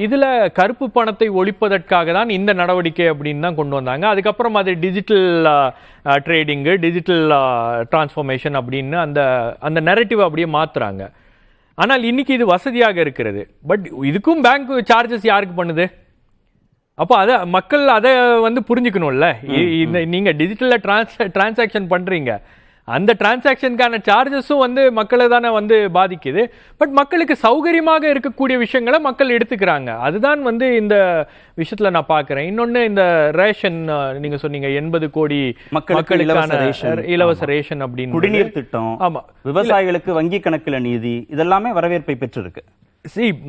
இதுல கருப்பு பணத்தை ஒழிப்பதற்காக தான் இந்த நடவடிக்கை அப்படின்னு தான் கொண்டு வந்தாங்க. அதுக்கப்புறம் அது டிஜிட்டல் ட்ரேடிங்கு, டிஜிட்டல் டிரான்ஸ்ஃபர்மேஷன் அப்படின்னு அந்த நெரேட்டிவ் அப்படியே மாத்துறாங்க. ஆனால் இன்னைக்கு இது வசதியாக இருக்கிறது, பட் இதுக்கும் பேங்க் சார்ஜஸ் யாருக்கு பண்ணுது? அப்போ அதை மக்கள் அதை வந்து புரிஞ்சுக்கணும்ல. நீங்க டிஜிட்டல்ல டிரான்சாக்ஷன் பண்றீங்க, அந்த டிரான்சாக்ஷனுக்கான சார்ஜஸும் வந்து மக்களை தானே வந்து பாதிக்குது. பட் மக்களுக்கு சௌகரியமாக இருக்கக்கூடிய விஷயங்களை மக்கள் எடுத்துக்கிறாங்க. அதுதான் வந்து இந்த விஷயத்துல நான் பாக்குறேன். இன்னொன்னு இந்த ரேஷன் நீங்க சொன்னீங்க 80 கோடி மக்களுக்கான இலவச ரேஷன் அப்படின்னு, குடிநீர் திட்டம், ஆமா, விவசாயிகளுக்கு வங்கி கணக்குல நிதி, இதெல்லாமே வரவேற்பை பெற்றிருக்கு.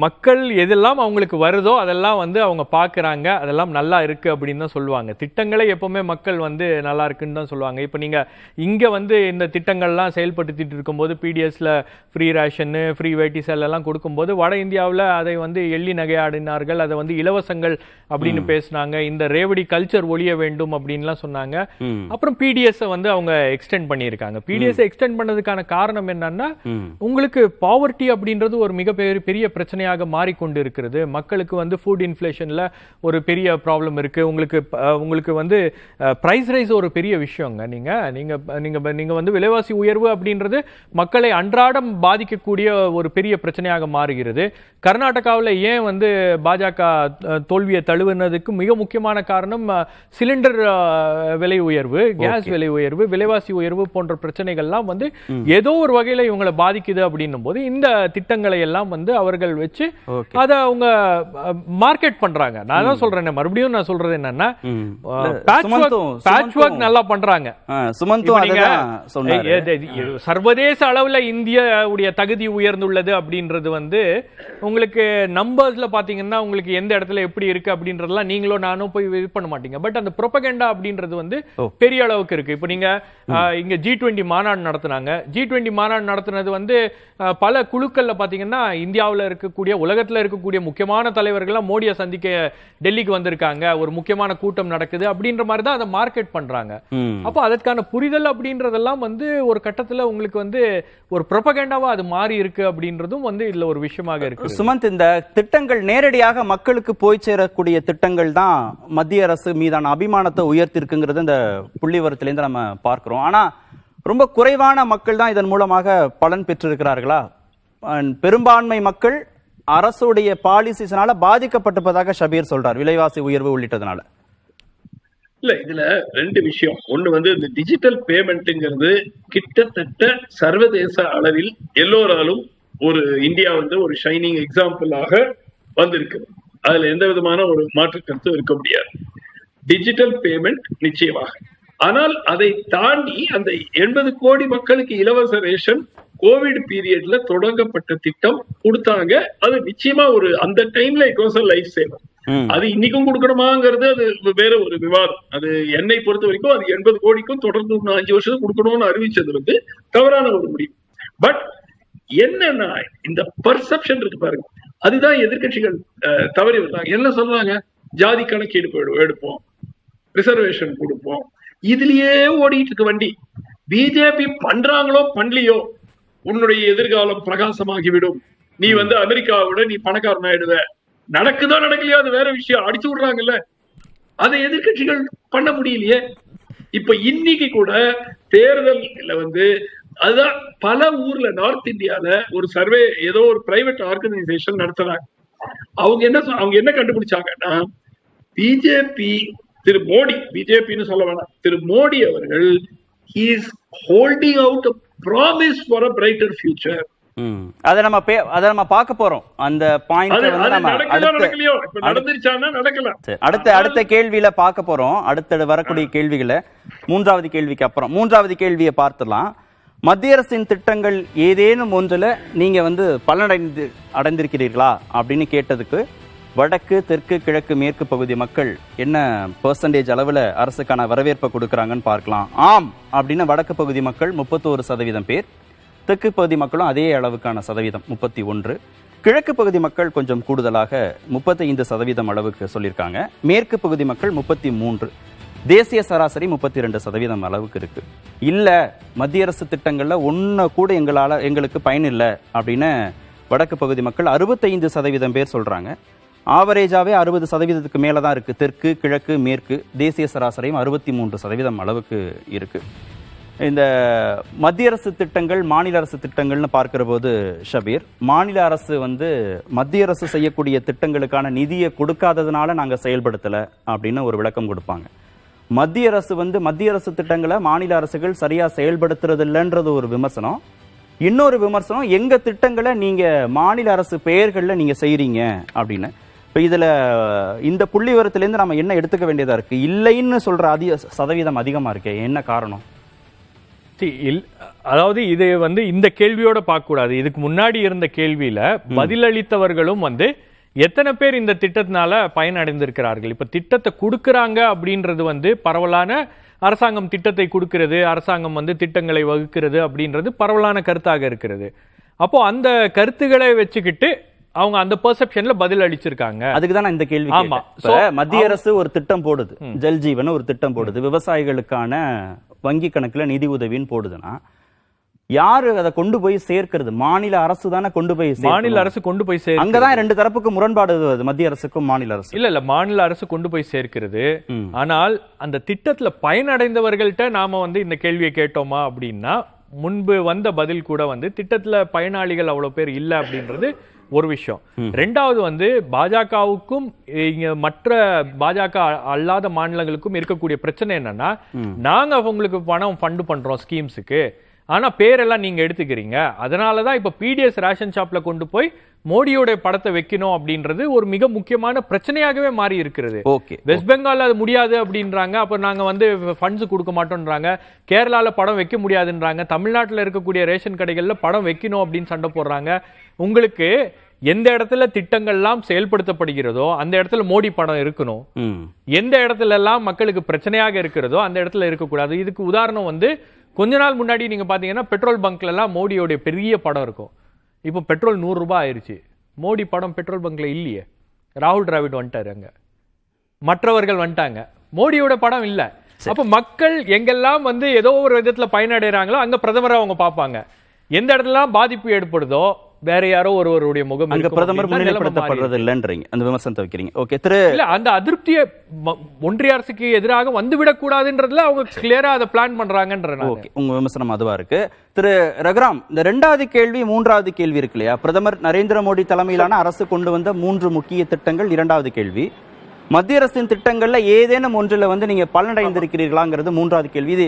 மக்கள் எதெல்லாம் அவங்களுக்கு வருதோ அதெல்லாம் வந்து அவங்க பாக்குறாங்க, அதெல்லாம் நல்லா இருக்கு அப்படின்னு தான் சொல்லுவாங்க. திட்டங்களை எப்பவுமே மக்கள் வந்து நல்லா இருக்குன்னு தான் சொல்லுவாங்க. இப்ப நீங்க இங்க வந்து இந்த திட்டங்கள்லாம் செயல்படுத்திட்டு இருக்கும்போது பிடிஎஸ்ல ஃப்ரீ ரேஷன், ஃப்ரீ வேட்டி சேல் எல்லாம் கொடுக்கும்போது வட இந்தியாவில் அதை வந்து எள்ளி நகையாடினார்கள், அதை வந்து இலவசங்கள் அப்படின்னு பேசினாங்க. இந்த ரேவடி கல்ச்சர் ஒழிய வேண்டும் அப்படின்லாம் சொன்னாங்க. அப்புறம் பிடிஎஸ் வந்து அவங்க எக்ஸ்டெண்ட் பண்ணியிருக்காங்க. பிடிஎஸ் எக்ஸ்டெண்ட் பண்ணதுக்கான காரணம் என்னன்னா, உங்களுக்கு பாவர்ட்டி அப்படின்றது ஒரு மிகப்பெரிய பிரச்சனையாக மாறிக்கொண்டு இருக்கிறது. மக்களுக்கு வந்து ஃபுட் இன்ஃப்ளேஷன்ல ஒரு பெரிய ப்ராப்ளம் இருக்கு. உங்களுக்கு வந்து பிரைஸ் ரைஸ் ஒரு பெரிய விஷயங்க. நீங்க வந்து விலைவாசி உயர்வு அப்படின்றது மக்களை அன்றாடம் பாதிக்கக்கூடிய ஒரு பெரிய பிரச்சனையாக மாறுகிறது. கர்நாடகாவில் ஏன் வந்து பாஜக தோல்வியை தழுவினதுக்கு மிக முக்கியமான காரணம் சிலிண்டர் விலை உயர்வு, கேஸ் விலை உயர்வு, விலைவாசி உயர்வு போன்ற பிரச்சனைகள்லாம் வந்து ஏதோ ஒரு வகையில இவங்களை பாதிக்குது அப்படின்னும் போது இந்த திட்டங்களை எல்லாம் வந்து அவர்கள் வச்சு அதை அவங்க மார்க்கெட் பண்றாங்க. நான் தான் சொல்றேன், மறுபடியும் நான் சொல்றது என்னன்னா, பேட்ச் ஒர்க் நல்லா பண்றாங்க. சர்வதேச அளவுல இந்தியாவுடைய தகுதி உயர்ந்துள்ளது அப்படின்றது வந்து உங்களுக்கு நம்பர்ஸ்ல பாத்தீங்கன்னா உங்களுக்கு எந்த இடத்துல எப்படி இருக்கு அப்படின்றதெல்லாம் நீங்களோ நானும் போய் இது பண்ண மாட்டீங்க. பட் அந்த ப்ரொபகண்டா அப்படின்றது வந்து பெரிய அளவுக்கு இருக்கு. இப்ப நீங்க இங்க G20 மாநாடு நடத்தினாங்க. G20 மாநாடு நடத்தினது வந்து பல குழுக்கள்ல பாத்தீங்கன்னா இந்தியாவில் இருக்கக்கூடிய உலகத்துல இருக்கக்கூடிய முக்கியமான தலைவர்கள்லாம் மோடியை சந்திக்க டெல்லிக்கு வந்திருக்காங்க, ஒரு முக்கியமான கூட்டம் நடக்குது அப்படின்ற மாதிரி தான் அதை மார்க்கெட் பண்றாங்க. அப்போ அதற்கான புரிதல் அப்படின்றதெல்லாம் வந்து ஒரு கட்டத்துல உங்களுக்கு வந்து ஒரு ப்ரொபகண்டாவா அது மாறி இருக்கு அப்படின்றதும் வந்து இதுல ஒரு விஷயமாக இருக்கு. சுமந்த், இந்த திட்டங்கள் நேரடியாக மக்களுக்கு போய் சேரக்கூடிய திட்டங்கள் தான் மத்திய அரசு மீதான அபிமானத்தை உயர்த்திருக்குங்கிறது இந்த புள்ளிவரத்திலேருந்து நம்ம பார்க்கிறோம். ஆனா ரொம்ப குறைவான மக்கள் தான் இதன் மூலமாக பலன் பெற்றிருக்கிறார்களா? பெரும்பான்மை மக்கள் அரசுடைய பாலிசிஸ்னால பாதிக்கப்பட்டிருப்பதாக ஷபீர் சொல்றார், விலைவாசி உயர்வு உள்ளிட்டதுனால. இல்ல இதுல ரெண்டு விஷயம். ஒண்ணு வந்து இந்த டிஜிட்டல் பேமெண்ட்ங்கிறது கிட்டத்தட்ட சர்வதேச அளவில் எல்லோராலும் ஒரு இந்தியா வந்து ஒரு ஷைனிங் எக்ஸாம்பிளாக வந்திருக்கு. அதுல எந்த விதமான ஒரு மாற்று கருத்தும் இருக்க முடியாது. டிஜிட்டல் பேமெண்ட் நிச்சயமாக. ஆனால் அதை தாண்டி அந்த 80 கோடி மக்களுக்கு இலவச ரேஷன் கோவிட் பீரியட்ல தொடங்கப்பட்ட திட்டம் கொடுத்தாங்க. அது நிச்சயமா ஒரு அந்த டைம்ல இட் வாஸ் a லைஃப் சேவர். அது இன்னைக்கும் கொடுக்கணுமாங்கிறது அது வேற ஒரு விவாதம். அது என்னை பொறுத்த வரைக்கும் அது 80 கோடிக்கும் தொடர்ந்து 5 வருஷத்துக்கு கொடுக்கணும்னு அறிவிச்சது வந்து தவறான ஒரு முடிவு. பட் என்னன்னா இந்த பர்செப்ஷன் இருக்கு பாருங்க, அதுதான் எதிர்கட்சிகள் தவறி வந்தாங்க. என்ன சொல்றாங்க, ஜாதி கணக்கீடு எடுப்போம், ரிசர்வேஷன் கொடுப்போம், இதுலயே ஓடிட்டு இருக்கு வண்டி. பிஜேபி பண்றாங்களோ பண்ணலையோ உன்னுடைய எதிர்காலம் பிரகாசமாகிவிடும், நீ வந்து அமெரிக்காவோட நீ பணக்காரன் ஆயிடுவ. நடக்குதோ நடக்கலையோ அது வேற விஷயம், அடிச்சு விடுறாங்கல்ல. அதை எதிர்கட்சிகள் பண்ண முடியலையே. இப்ப இன்னைக்கு கூட தேர்தல்ல வந்து அதுதான் பல ஊர்ல நார்த் இந்தியால ஒரு சர்வே ஏதோ ஒரு பிரைவேட் ஆர்கனைசேஷன் நடத்துறாங்க. அவங்க என்ன கண்டுபிடிச்சாங்கன்னா, பிஜேபி திரு மோடி, பிஜேபின்னு சொல்ல வேணாம், திரு மோடி அவர்கள் is holding out promise for a brighter future. அதை நம்ம பார்க்க போறோம். அந்த பாயிண்ட் வந்து நம்ம அடுத்த கேள்வியில பார்க்க போறோம். அடுத்த வரக்கூடிய கேள்விகளை மூன்றாவது கேள்விக்கு அப்புறம் மூன்றாவது கேள்வியை பார்த்துலாம். மத்திய அரசின் திட்டங்கள் ஏதேனும் ஒன்றுல நீங்க வந்து அடைந்திருக்கிறீர்களா அப்படின்னு கேட்டதுக்கு வடக்கு, தெற்கு, கிழக்கு, மேற்கு பகுதி மக்கள் என்ன பெர்சன்டேஜ் அளவுல அரசுக்கான வரவேற்பை கொடுக்கறாங்கன்னு பார்க்கலாம். ஆம் அப்படின்னு வடக்கு பகுதி மக்கள் 31% பேர், தெற்கு பகுதி மக்களும் அதே அளவுக்கான சதவீதம் 31, கிழக்கு பகுதி மக்கள் கொஞ்சம் கூடுதலாக 35% அளவுக்கு சொல்லியிருக்காங்க, மேற்கு பகுதி மக்கள் 33, தேசிய சராசரி 32% அளவுக்கு இருக்கு. இல்ல மத்திய அரசு திட்டங்கள்ல ஒன்ன கூட எங்களுக்கு பயன் இல்லை அப்படின்னு வடக்கு பகுதி மக்கள் 65% பேர் சொல்றாங்க. ஆவரேஜாவே 60% மேலதான் இருக்கு தெற்கு, கிழக்கு, மேற்கு. தேசிய சராசரியும் 63% அளவுக்கு இருக்கு. இந்த மத்திய அரசு திட்டங்கள், மாநில அரசு திட்டங்கள்னு பார்க்கிற போது ஷபீர், மாநில அரசு வந்து மத்திய அரசு செய்யக்கூடிய திட்டங்களுக்கான நிதியை கொடுக்காததுனால நாங்க செயல்படுத்தல அப்படின்னு ஒரு விளக்கம் கொடுப்பாங்க. மத்திய அரசு வந்து மத்திய அரசு திட்டங்களை மாநில அரசுகள் சரியா செயல்படுத்துறது இல்லைன்றது ஒரு விமர்சனம். இன்னொரு விமர்சனம், எங்க திட்டங்களை நீங்க மாநில அரசு பெயர்கள்ல நீங்க செய்யறீங்க அப்படின்னு. இப்ப இதுல இந்த புள்ளி விவரத்திலிருந்து நம்ம என்ன எடுத்துக்க வேண்டியதா இருக்கு? இல்லைன்னு சொல்ற சதவீதம் அதிகமா இருக்கு, என்ன காரணம்? அதாவது இது வந்து இந்த கேள்வியோட பார்க்க கூடாது. இதுக்கு முன்னாடி இருந்த கேள்வியில பதிலளித்தவர்களும் வந்து எத்தனை பேர் இந்த திட்டத்தினால பயனடைந்திருக்கிறார்கள். இப்ப திட்டத்தை கொடுக்கறாங்க அப்படின்றது வந்து பரவலான அரசாங்கம் திட்டத்தை கொடுக்கிறது, அரசாங்கம் வந்து திட்டங்களை வகுக்கிறது அப்படின்றது பரவலான கருத்தாக இருக்கிறது. அப்போ அந்த கருத்துக்களை வச்சுக்கிட்டு அவங்க அந்த பெர்செப்ஷன்ல பதில் அளிச்சிருக்காங்க. அதுக்கு தான் இந்த கேள்வி. ஆமா, மத்திய அரசு ஒரு திட்டம் போடுது, ஜல் ஜீவன் ஒரு திட்டம் போடுது, விவசாயிகளுக்கான வங்கி கணக்குல நிதி உதவின்னு போடுதுன்னா யாரு அதை கொண்டு போய் சேர்க்கிறது? மாநில அரசு தானே கொண்டு போய், மாநில அரசு கொண்டு போய் சேர்க்கிறது. அங்கதான் ரெண்டு தரப்புக்கு முரண்பாடு, மத்திய அரசுக்கும் மாநில அரசு. இல்ல மாநில அரசு கொண்டு போய் சேர்க்கிறது. ஆனால் அந்த திட்டத்துல பயனடைந்தவர்கள்ட்ட நாம வந்து இந்த கேள்வியை கேட்டோமா அப்படின்னா முன்பு வந்த பதில் கூட வந்து திட்டத்துல பயனாளிகள் அவ்வளவு பேர் இல்ல அப்படின்றது ஒரு விஷயம். ரெண்டாவது வந்து பாஜகவுக்கும் இங்க மற்ற பாஜக அல்லாத மாநிலங்களுக்கும் இருக்கக்கூடிய பிரச்சனை என்னன்னா, நாங்க அவங்களுக்கு பணம் ஃபண்ட் பண்றோம் ஸ்கீம்ஸுக்கு, ஆனா பேரெல்லாம் நீங்க எடுத்துக்கிறீங்க. அதனாலதான் இப்ப பிடிஎஸ் ரேஷன் ஷாப்ல கொண்டு போய் மோடியோட படத்தை வைக்கணும் அப்படின்றது ஒரு மிக முக்கியமான பிரச்சனையாகவே மாறி இருக்கிறது. வெஸ்ட் பெங்கால் அது முடியாது அப்படின்றாங்க, அப்ப நாங்க வந்து ஃபண்ட்ஸ் கொடுக்க மாட்டோம்ன்றாங்க. கேரளால படம் வைக்க முடியாதுன்றாங்க, தமிழ்நாட்டில் இருக்கக்கூடிய ரேஷன் கடைகள்ல படம் வைக்கணும் அப்படின்னு சண்டை போடுறாங்க. உங்களுக்கு எந்த இடத்துல திட்டங்கள்லாம் செயல்படுத்தப்படுகிறதோ அந்த இடத்துல மோடி படம் இருக்கணும், எந்த இடத்துல எல்லாம் மக்களுக்கு பிரச்சனையாக இருக்கிறதோ அந்த இடத்துல இருக்கக்கூடாது. இதுக்கு உதாரணம் வந்து கொஞ்ச நாள் முன்னாடி நீங்க பாத்தீங்கன்னா பெட்ரோல் பங்க்ல எல்லாம் மோடியோட பெரிய படம் இருக்கும். இப்போ பெட்ரோல் 100 ரூபாய் ஆயிருச்சு, மோடி படம் பெட்ரோல் பங்க்ல இல்லையே. ராகுல் டிராவிட் வந்துட்டாரு, அங்க மற்றவர்கள் வந்துட்டாங்க, மோடியோட படம் இல்ல. அப்ப மக்கள் எங்கெல்லாம் வந்து ஏதோ ஒரு விதத்துல பயனடைறாங்களோ அங்க பிரதமரை அவங்க பார்ப்பாங்க. எந்த இடத்துல பாதிப்பு ஏற்படுதோ வேற யாரோ ஒருவருடைய முகம் அங்க பிரதமர் முன்னிலைப்படுத்தப்படுறது இல்லன்றீங்க, அந்த விமர்சனத்தை வைக்கிறீங்க. ஓகே திரு, இல்ல அந்த அதிருப்தியை ஒன்றிய அரசுக்கு எதிராக வந்துவிடக் கூடாதுன்றதுல அவங்க கிளியரா அதை பிளான் பண்றாங்கன்ற. ஓகே, உங்க விமர்சனம் அதுவா இருக்கு. திரு ரகுராம், இந்த 2வது கேள்வி 3வது கேள்வி இருக்கு இல்லையா, பிரதமர் நரேந்திர மோடி தலைமையிலான அரசு கொண்டு வந்த 3 முக்கிய திட்டங்கள் 2வது கேள்வி. மத்திய அரசின் திட்டங்கள்ல ஏதேனும் ஒன்றில் வந்து நீங்க பலனடைந்திருக்கிறீர்களாங்கிறது மூன்றாவது கேள்வி. இது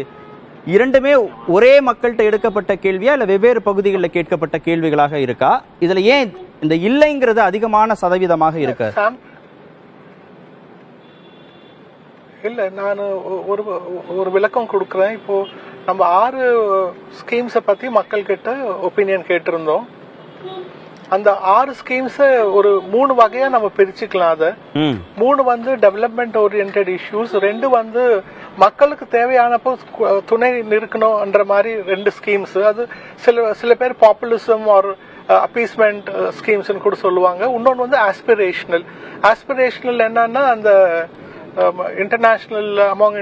இரண்டுமே ஒரே மக்கள்கிட்ட எடுக்கப்பட்ட கேள்வியா இல்ல வெவ்வேறு பகுதிகளில் கேட்கப்பட்ட கேள்விகளாக இருக்கா? இதுல ஏன் இந்த இல்லைங்கிறது அதிகமான சதவீதமாக இருக்கு? இல்ல, நான் ஒரு விளக்கம் கொடுக்குறேன். இப்போ நம்ம 6 ஸ்கீம்ஸை பத்தி மக்கள் கிட்ட ஒப்பீனியன் கேட்டிருந்தோம். அந்த 6 ஸ்கீம்ஸ் ஒரு 3 வகையா நம்ம பிரிச்சுக்கலாம். அதை 3 வந்து டெவலப்மெண்ட் ஓரியன்டட் இஷ்யூஸ், 2 வந்து மக்களுக்கு தேவையானப்போ துணை நிற்கணும்ன்ற மாதிரி 2 ஸ்கீம்ஸ். அது சில பேர் பாப்புலிசம் ஆர் அப்பீஸ்மெண்ட் ஸ்கீம்ஸ் கூட சொல்லுவாங்க. இன்னொன்று வந்து ஆஸ்பிரேஷனல் என்னன்னா அந்த international among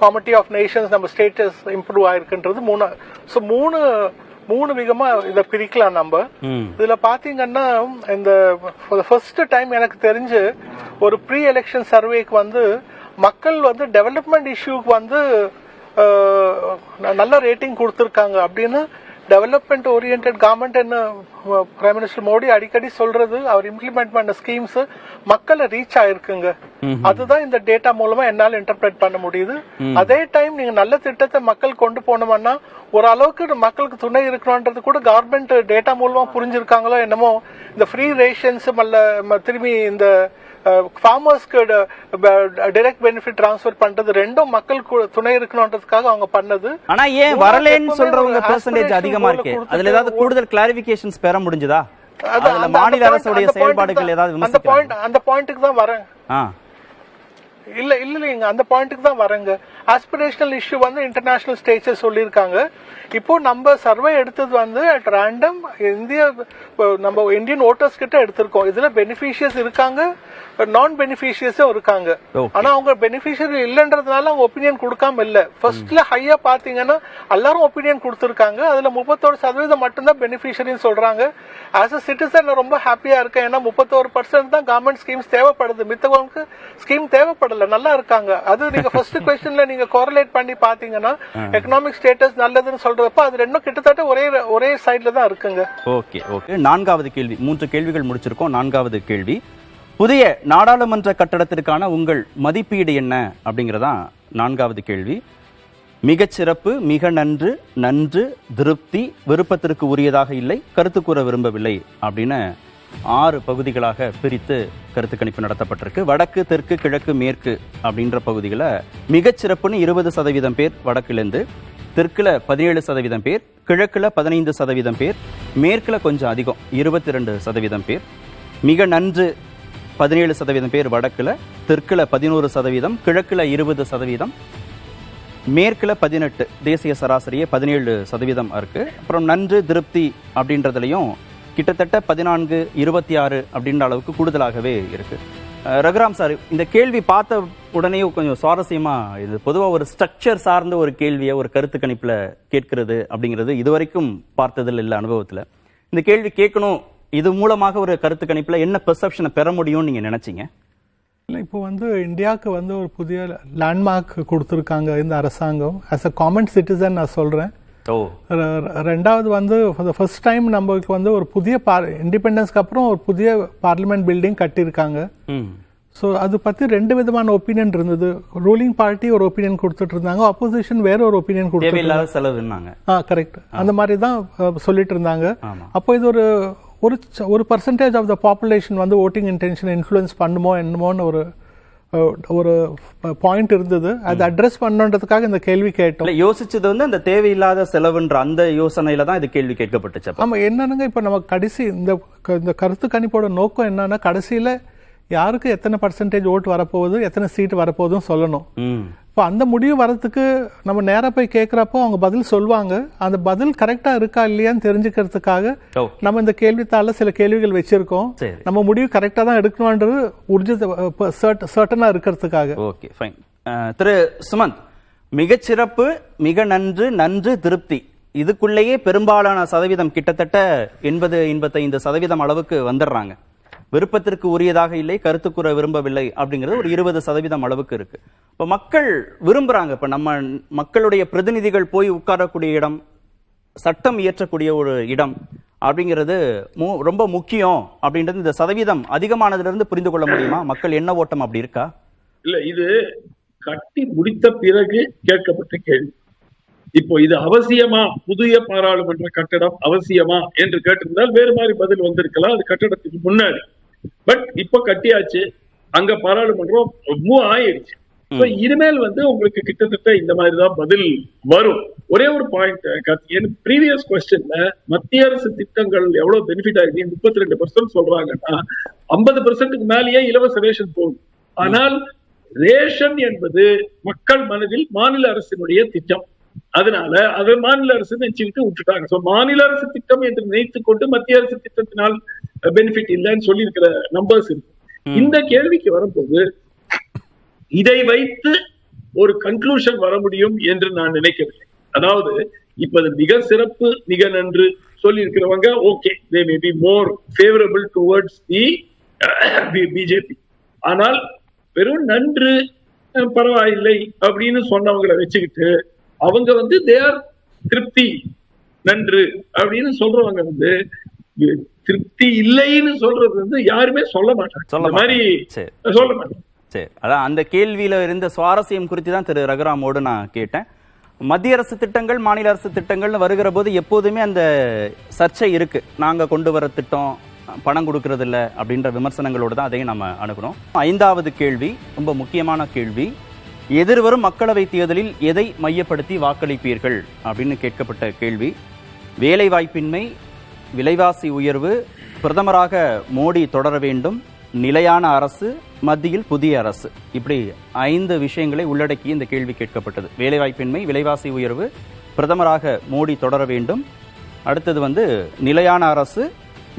committee of nations நம்ம ஸ்டேட்டஸ் இம்ப்ரூவ் ஆயிருக்குன்றது 3. ஸோ 3 விதமா இதை பிரிக்கலாம் நம்ம. இதுல பாத்தீங்கன்னா இந்த ஃபர்ஸ்ட் டைம் எனக்கு தெரிஞ்சு ஒரு ப்ரீ எலெக்ஷன் சர்வேக்கு வந்து மக்கள் வந்து டெவலப்மெண்ட் இஷ்யூக்கு வந்து நல்ல ரேட்டிங் கொடுத்துருக்காங்க. அப்படின்னு டெவலப்மெண்ட் ஓரியன்டட் கவர்மெண்ட் என்ன பிரைம் மினிஸ்டர் மோடி அடிக்கடி சொல்றது, அவர் இம்ப்ளிமெண்ட் பண்ண ஸ்கீம்ஸ் மக்களை ரீச் ஆயிருக்குங்க. அதுதான் இந்த டேட்டா மூலமா என்னால இன்டர்பிரேட் பண்ண முடியுது. அதே டைம் நீங்க நல்ல திட்டத்தை மக்கள் கொண்டு போனோம்னா ஒரு அளவுக்கு மக்களுக்கு துணை இருக்கணும்ன்றது கூட கவர்மெண்ட் டேட்டா மூலமா புரிஞ்சிருக்காங்களோ என்னமோ. இந்த ஃப்ரீ ரேஷன்ஸ் திரும்பி இந்த ஃபார்மர்ஸ்க்கு டைரக்ட் பெனிஃபிட் டிரான்ஸ்ஃபர் பண்றது 2ம் மக்கள் துணை இருக்கணும்ன்றதுக்காக அவங்க பண்ணது. ஆனா ஏன் வரலன்னு சொல்றவங்க பெர்சன்டேஜ் அதிகமா இருக்கு? அதுல ஏதாவது கூடுதல் கிளாரிபிகேஷன்ஸ் பெற முடிஞ்சதா? அதுல மாநில அரசுடைய செயல்பாடுகள் ஏதாவது அந்த பாயிண்ட்க்கு தான் வரேன். இல்லைங்க, அந்த பாயிண்ட்க்கு தான் வரேங்க. ஆஸ்பிரேஷனல் இஷ்யூ வந்து இன்டர்நேஷனல் ஸ்டேட்ஸ் சொல்லியிருக்காங்க. இப்போ நம்ம சர்வே எடுத்தது வந்து அட் ரேண்டம் நம்ம இந்தியன் ஓட்டர்ஸ் கிட்ட எடுத்திருக்கோம். இதுல பெனிஃபிஷியர்ஸ் இருக்காங்க, நான் பெனிஃபிஷியர்ஸும் இருக்காங்க. ஆனா அவங்க பெனிஃபிஷியரி இல்லன்றதுனால அவங்க ஒப்பீனியன் கொடுக்காம இல்ல. ஃபர்ஸ்ட்ல ஹையா பாத்தீங்கன்னா எல்லாரும் ஒப்பீனியன் கொடுத்திருக்காங்க. அதுல 31% மட்டும்தான் பெனிஃபிஷியரின்னு சொல்றாங்க. ஆஸ் அ சிட்டிசன் நான் ரொம்ப ஹாப்பியா இருக்கேன். ஏன்னா 31% தான் கவர்மெண்ட் ஸ்கீம்ஸ் தேவைப்படுது, மித்தவங்களுக்கு ஸ்கீம் தேவைப்படல, நல்லா இருக்காங்க. அது நீங்க ஃபர்ஸ்ட் கொஸ்டின்ல நீங்க கோரிலேட் பண்ணி பாத்தீங்கன்னா எக்கனாமிக் ஸ்டேட்டஸ் நல்லதுன்னு சொல்றப்ப அது 2ம் கிட்டத்தட்ட ஒரே சைட்ல தான் இருக்குங்க. ஓகே. 4வது கேள்வி. 3 கேள்விகள் முடிச்சிருக்கோம். 4வது கேள்வி, புதிய நாடாளுமன்ற கட்டடத்திற்கான உங்கள் மதிப்பீடு என்ன அப்படிங்கறதா 4வது கேள்வி. மிகச்சிறப்பு, மிக நன்று, நன்று, திருப்தி, விருப்பத்திற்கு உரியதாக இல்லை, கருத்து கூற விரும்பவில்லை அப்படின்னு 6 பகுதிகளாக பிரித்து கருத்து கணிப்பு நடத்தப்பட்டிருக்கு. வடக்கு, தெற்கு, கிழக்கு, மேற்கு அப்படின்ற பகுதிகளை மிகச்சிறப்புன்னு 20% பேர் வடக்குலேருந்து, தெற்குல 17% பேர், கிழக்குல 15% பேர், மேற்குல கொஞ்சம் அதிகம் 22% பேர், மிக நன்று 17% பேர் வடக்குல, தெற்குல 11%, கிழக்குல 20%, மேற்குல 18, தேசிய சராசரியே 17% இருக்கு. அப்புறம் நன்று, திருப்தி அப்படின்றதுலையும் கிட்டத்தட்ட 14, 26 அப்படின்ற அளவுக்கு கூடுதலாகவே இருக்கு. ரகுராம் சார், இந்த கேள்வி பார்த்த உடனே கொஞ்சம் சுவாரஸ்யமா, இது பொதுவாக ஒரு ஸ்ட்ரக்சர் சார்ந்த ஒரு கேள்வியை ஒரு கருத்து கணிப்புல கேட்கிறது அப்படிங்கிறது இதுவரைக்கும் பார்த்ததில் இல்லை அனுபவத்துல. இந்த கேள்வி கேட்கணும், இது மூலமாக ஒரு கருத்து கணிப்புல என்ன பெர்செப்ஷனை பெற முடியும்னு நீங்க நினைச்சீங்க? இல்லை, இப்போ வந்து இந்தியாவுக்கு வந்து ஒரு புதிய லேண்ட்மார்க் கொடுத்துருக்காங்க இந்த அரசாங்கம். ஆஸ் அ காமன் சிட்டிசன் நான் சொல்றேன். ரெண்டாவது வந்து ஃபர்ஸ்ட் டைம் நம்மளுக்கு வந்து ஒரு புதிய இண்டிபெண்டன்ஸ்க்கு அப்புறம் ஒரு புதிய பார்லிமெண்ட் பில்டிங் கட்டியிருக்காங்க. ஸோ அது பற்றி 2 விதமான ஒப்பீனியன் இருந்தது. ரூலிங் பார்ட்டி ஒரு ஒப்பீனியன் கொடுத்துட்டு இருந்தாங்க, அப்போசிஷன் வேற ஒரு ஒப்பீனியன் கொடுத்துருந்தாங்க. கரெக்ட், அந்த மாதிரி தான் சொல்லிட்டு இருந்தாங்க. அப்போ இது ஒரு பர்சன்டேஜ் ஆஃப் த பாப்புலேஷன் வந்து ஓட்டிங் இன்டென்ஷன் இன்ஃப்ளூயன்ஸ் பண்ணுமோ என்னமோன்னு ஒரு பாயிண்ட் இருந்தது. அதை அட்ரஸ் பண்ணுன்றதுக்காக இந்த கேள்வி கேட்டோம். யோசிச்சது வந்து அந்த தேவையில்லாத செலவுன்ற அந்த யோசனையில தான் இது கேள்வி கேட்கப்பட்டுச்சு. ஆமா, என்னன்னு இப்ப நம்ம கடைசி இந்த கருத்து கணிப்போட நோக்கம் என்னன்னா, கடைசியில யாருக்கு எத்தனை பர்சன்டேஜ் ஓட்டு வரப்போகுது, எத்தனை சீட் வரப்போகுதுன்னு சொல்லணும். இப்போ அந்த முடிவு வரதுக்கு நம்ம நேரா போய் கேட்கிறப்போ அவங்க பதில் சொல்லுவாங்க. அந்த பதில் கரெக்டா இருக்கா இல்லையான்னு தெரிஞ்சுக்கிறதுக்காக நம்ம இந்த கேள்வித்தாள சில கேள்விகள் வச்சிருக்கோம். நம்ம முடிவு கரெக்டா தான் எடுக்கணும்ன்றது சர்டனா இருக்கிறதுக்காக. Okay, fine. திரு சுமந்த், மிகச்சிறப்பு, மிக நன்று, நன்று, திருப்தி, இதுக்குள்ளேயே பெரும்பாலான சதவீதம் கிட்டத்தட்ட 80-85% அளவுக்கு வந்துடுறாங்க. விருப்பத்திற்கு உரியதாக இல்லை, கருத்து கூற விரும்பவில்லை அப்படிங்கிறது ஒரு 20% அளவுக்கு இருக்கு. இப்ப மக்கள் விரும்புறாங்க. இப்ப நம்ம மக்களுடைய பிரதிநிதிகள் போய் உட்காரக்கூடிய இடம், சட்டம் இயற்றக்கூடிய ஒரு இடம் அப்படிங்கிறது ரொம்ப முக்கியம் அப்படின்றது இந்த சதவீதம் அதிகமானதுல இருந்து புரிந்து கொள்ள முடியுமா? மக்கள் என்ன ஓட்டம் அப்படி இருக்கா? இல்ல, இது கட்டி முடித்த பிறகு கேட்கப்பட்ட கேள்வி. இப்போ இது அவசியமா, புதிய பாராளுமன்ற கட்டடம் அவசியமா என்று கேட்டிருந்தால் வேறு மாதிரி பதில் வந்திருக்கலாம், அது கட்டடத்துக்கு முன்னாடி. பட் இப்ப கட்டியாச்சு, அங்க பாராளுமன்றம் மூவ் ஆயிடுச்சு. இனிமேல் உங்களுக்கு கிட்டத்தட்ட இந்த மாதிரிதான் பதில் வரும். ஒரே ஒரு பாயிண்ட், ப்ரீவியஸ் கொஸ்டின்ல மத்திய அரசு திட்டங்கள் எவ்வளவு பெனிஃபிட் ஆயிடுச்சு, 32% சொல்றாங்கன்னா 50%க்கு மேலேயே இலவச ரேஷன் போகும். ஆனால் ரேஷன் என்பது மக்கள் மனதில் மாநில அரசினுடைய திட்டம். அதனால அதை மாநில அரசு நினைச்சுக்கிட்டு விட்டுட்டாங்க. சோ மாநில அரசு திட்டம் என்று நினைத்துக் கொண்டு மத்திய அரசு திட்டத்தினால் பெனிஃபிட் இல்லைன்னு சொல்லி இருக்கிற நம்பர்ஸ் இருக்கு. இந்த கேள்விக்கு வரும்போது இதை வைத்து ஒரு கன்க்ளூஷன் வர முடியும் என்று நான் நினைக்கிறேன். அதாவது இப்ப மிக சிறப்பு, மிக நன்று சொல்லி இருக்கிறவங்க okay, they may be more favourable towards the BJP. ஆனால் வெறும் நன்று, பரவாயில்லை அப்படின்னு சொன்னவங்களை வச்சுக்கிட்டு அவங்க தே ஆர் திருப்தி, நன்று அப்படின்னு சொல்றவங்க திருப்தி இல்லைன்னு சொல்றது யாருமே சொல்ல மாட்டாங்க. சொல்ல மாட்டாங்க. சரி, அதான் அந்த கேள்வியில இருந்த சுவாரஸ்யம் குறித்து தான் திரு ரகுராமோடு நான் கேட்டேன். மத்திய அரசு திட்டங்கள், மாநில அரசு திட்டங்கள்னு வருகிற போது எப்போதுமே அந்த சர்ச்சை இருக்கு. நாங்க கொண்டு வர திட்டம் பணம் கொடுக்கறது இல்லை அப்படின்ற விமர்சனங்களோடு தான் அதையும் நம்ம அணுகிறோம். 5வது கேள்வி ரொம்ப முக்கியமான கேள்வி. எதிர்வரும் மக்களவை தேர்தலில் எதை மையப்படுத்தி வாக்களிப்பீர்கள் அப்படின்னு கேட்கப்பட்ட கேள்வி. வேலை வாய்ப்பின்மை, விலைவாசி உயர்வு, பிரதமராக மோடி தொடர வேண்டும், நிலையான அரசு, மத்தியில் புதிய அரசு, இப்படி 5 விஷயங்களை உள்ளடக்கி இந்த கேள்வி கேட்கப்பட்டது. வேலைவாய்ப்பின்மை, விலைவாசி உயர்வு, பிரதமராக மோடி தொடர வேண்டும், அடுத்தது நிலையான அரசு,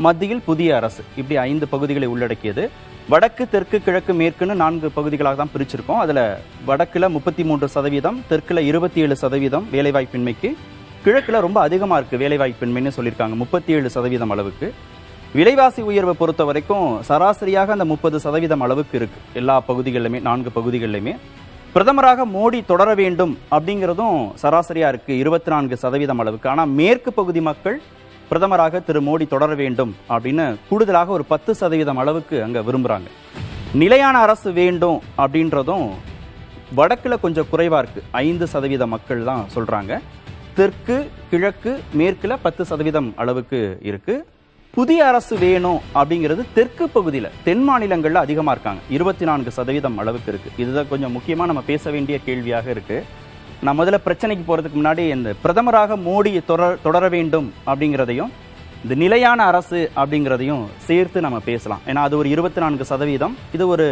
மத்தியில் புதிய அரசு, இப்படி 5 பகுதிகளை உள்ளடக்கியது. வடக்கு, தெற்கு, கிழக்கு, மேற்குன்னு 4 பகுதிகளாக தான் பிரிச்சிருக்கோம். அதுல வடக்குல 33%, தெற்குல 27% வேலைவாய்ப்பின்மைக்கு, கிழக்குல ரொம்ப அதிகமா இருக்கு வேலைவாய்ப்பின்மைன்னு சொல்லியிருக்காங்க, 37% அளவுக்கு. விலைவாசி உயர்வை பொறுத்த வரைக்கும் சராசரியாக அந்த 30% அளவுக்கு இருக்கு எல்லா பகுதிகளிலுமே, 4 பகுதிகளிலுமே. பிரதமராக மோடி தொடர வேண்டும் அப்படிங்கிறதும் சராசரியா இருக்கு 24% அளவுக்கு. ஆனா மேற்கு பகுதி மக்கள் பிரதமராக திரு மோடி தொடர வேண்டும் அப்படின்னு கூடுதலாக ஒரு 10% அளவுக்கு அங்க விரும்புறாங்க. நிலையான அரசு வேண்டும் அப்படின்றதும் வடக்குல கொஞ்சம் குறைவா இருக்கு, 5% மக்கள் தான் சொல்றாங்க. தெற்கு, கிழக்கு, மேற்குல 10% அளவுக்கு இருக்கு. புதிய அரசு வேணும் அப்படிங்கிறது தெற்கு பகுதியில, தென் மாநிலங்கள்ல அதிகமா இருக்காங்க, 24% அளவுக்கு இருக்கு. இதுதான் கொஞ்சம் முக்கியமா நம்ம பேச வேண்டிய கேள்வியாக இருக்கு. நான் முதல்ல பிரச்சனைக்கு போறதுக்கு முன்னாடி இந்த பிரதமராக மோடி தொடர வேண்டும் அப்படிங்கிறதையும் இந்த நிலையான அரசு அப்படிங்கிறதையும் சேர்த்து நம்ம பேசலாம். ஏன்னா அது ஒரு 24%, இது ஒரு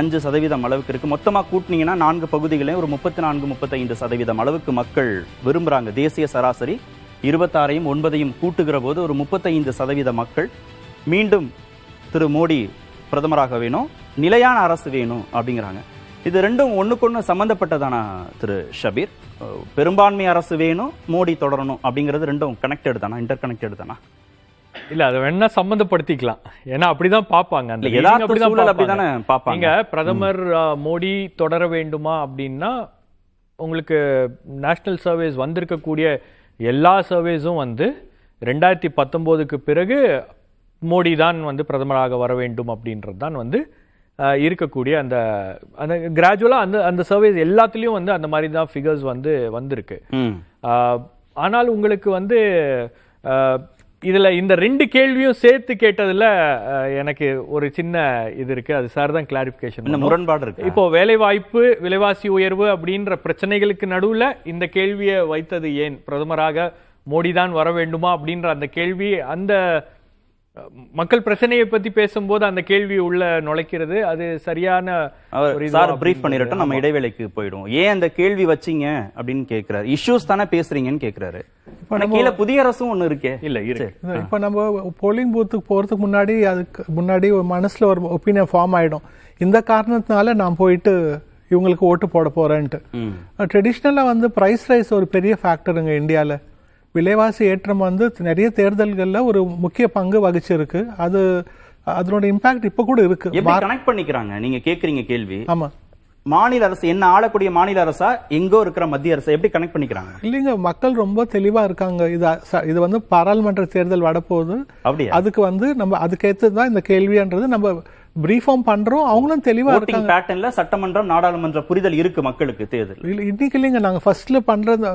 5% அளவுக்கு இருக்கு. மொத்தமா கூட்டினீங்கன்னா 4 பகுதிகளையும் ஒரு 34-35% அளவுக்கு மக்கள் விரும்புறாங்க. தேசிய சராசரி 26ஐயும் 9ஐயும் கூட்டுகிற போது ஒரு 35% மக்கள் மீண்டும் திரு மோடி பிரதமராக வேணும், நிலையான அரசு வேணும் அப்படிங்கிறாங்க. இது ரெண்டும் ஒண்ணுக்கொன்னு சம்பந்தப்பட்டதானா திரு ஷபீர்? பெரும்பான்மை அரசு வேணும், மோடி தொடரணும் அப்படிங்கிறது ரெண்டும் கனெக்டட் தானா, இன்டர் கனெக்டட் தானா? இல்ல, அதை வேணா சம்பந்தப்படுத்திக்கலாம். ஏன்னா அப்படிதான் பாப்பாங்க, அந்த அப்படிதானே பாப்பாங்க. பிரதமர் மோடி தொடர வேண்டுமா அப்படின்னா உங்களுக்கு நேஷனல் சர்வேஸ் வந்திருக்கக்கூடிய எல்லா சர்வேஸும் 2019க்கு பிறகு மோடி தான் பிரதமராக வர வேண்டும் அப்படின்றது தான் இருக்கக்கூடிய அந்த கிராஜுவலா அந்த சர்வேஸ் எல்லாத்துலயும் அந்த மாதிரி தான் ஃபிகர்ஸ் வந்திருக்கு. ஆனால் உங்களுக்கு இதுல இந்த 2 கேள்வியும் சேர்த்து கேட்டதுல எனக்கு ஒரு சின்ன இது இருக்கு, அது சார் தான் கிளாரிபிகேஷன், முரண்பாடு இருக்கு. இப்போ வேலை வாய்ப்பு, விலைவாசி உயர்வு அப்படின்ற பிரச்சனைகளுக்கு நடுவுல இந்த கேள்வியை வைத்தது ஏன்? பிரதமராக மோடி தான் வர வேண்டுமா அப்படின்ற அந்த கேள்வி, அந்த மக்கள் பிரச்சனையை பத்தி பேசும்போது அந்த கேள்வி உள்ள நுழைக்கிறது, அது சரியான பிரீஃப் பண்ணிரட்டும், நம்ம இடைவேளைக்கு போயிடுவோம். ஏன் அந்த கேள்வி வச்சீங்க அப்படின்னு கேக்குறாரு. இஷ்யூஸ் தானே பேசுறீங்கன்னு கேக்குறாரு. கீழே புதிய அரசும் ஒண்ணு இருக்கே. இல்ல இருக்கு. இப்ப நம்ம போலிங் பூத்துக்கு போறதுக்கு முன்னாடி அதுக்கு முன்னாடி மனசுல ஒரு ஒப்பீனியன் ஃபார்ம் ஆயிடும், இந்த காரணத்தினால நான் போயிட்டு இவங்களுக்கு ஓட்டு போட போறேன்ட்டு. ட்ரெடிஷ்னலா பிரைஸ் ரைஸ் ஒரு பெரிய ஃபேக்டருங்க இந்தியால. விலைவாசி ஏற்றம் நிறைய தேர்தல்கள்ல ஒரு முக்கிய பங்கு வகிச்சிருக்கு. அதனோட இம்பாக்ட் இப்ப கூட இருக்கு. கனெக்ட் பண்ணிக்கிறாங்க நீங்க கேக்குறீங்க கேள்வி. ஆமா, மாநில அரசு என்ன ஆளக்கூடிய மாநில அரசா எங்கோ இருக்கிற மத்திய அரசு எப்படி கனெக்ட் பண்ணிக்கிறாங்க? இல்லைங்க, மக்கள் ரொம்ப தெளிவா இருக்காங்க. இது வந்து பாராளுமன்ற தேர்தல் வரப்போகுது. அப்படியா? அதுக்கு வந்து நம்ம அதுக்கேற்றதான் இந்த கேள்வின்றது நம்ம பிரீஃபார்ம் பண்றோம். அவங்களும் தெளிவா இருக்காங்க. பேட்டர்ன்ல சட்டமன்றம் நாடாளுமன்ற புரிதல் இருக்கு மக்களுக்கு தேர்தல். இன்னைக்கு இல்லைங்க, நாங்க ஃபர்ஸ்ட்ல பண்றது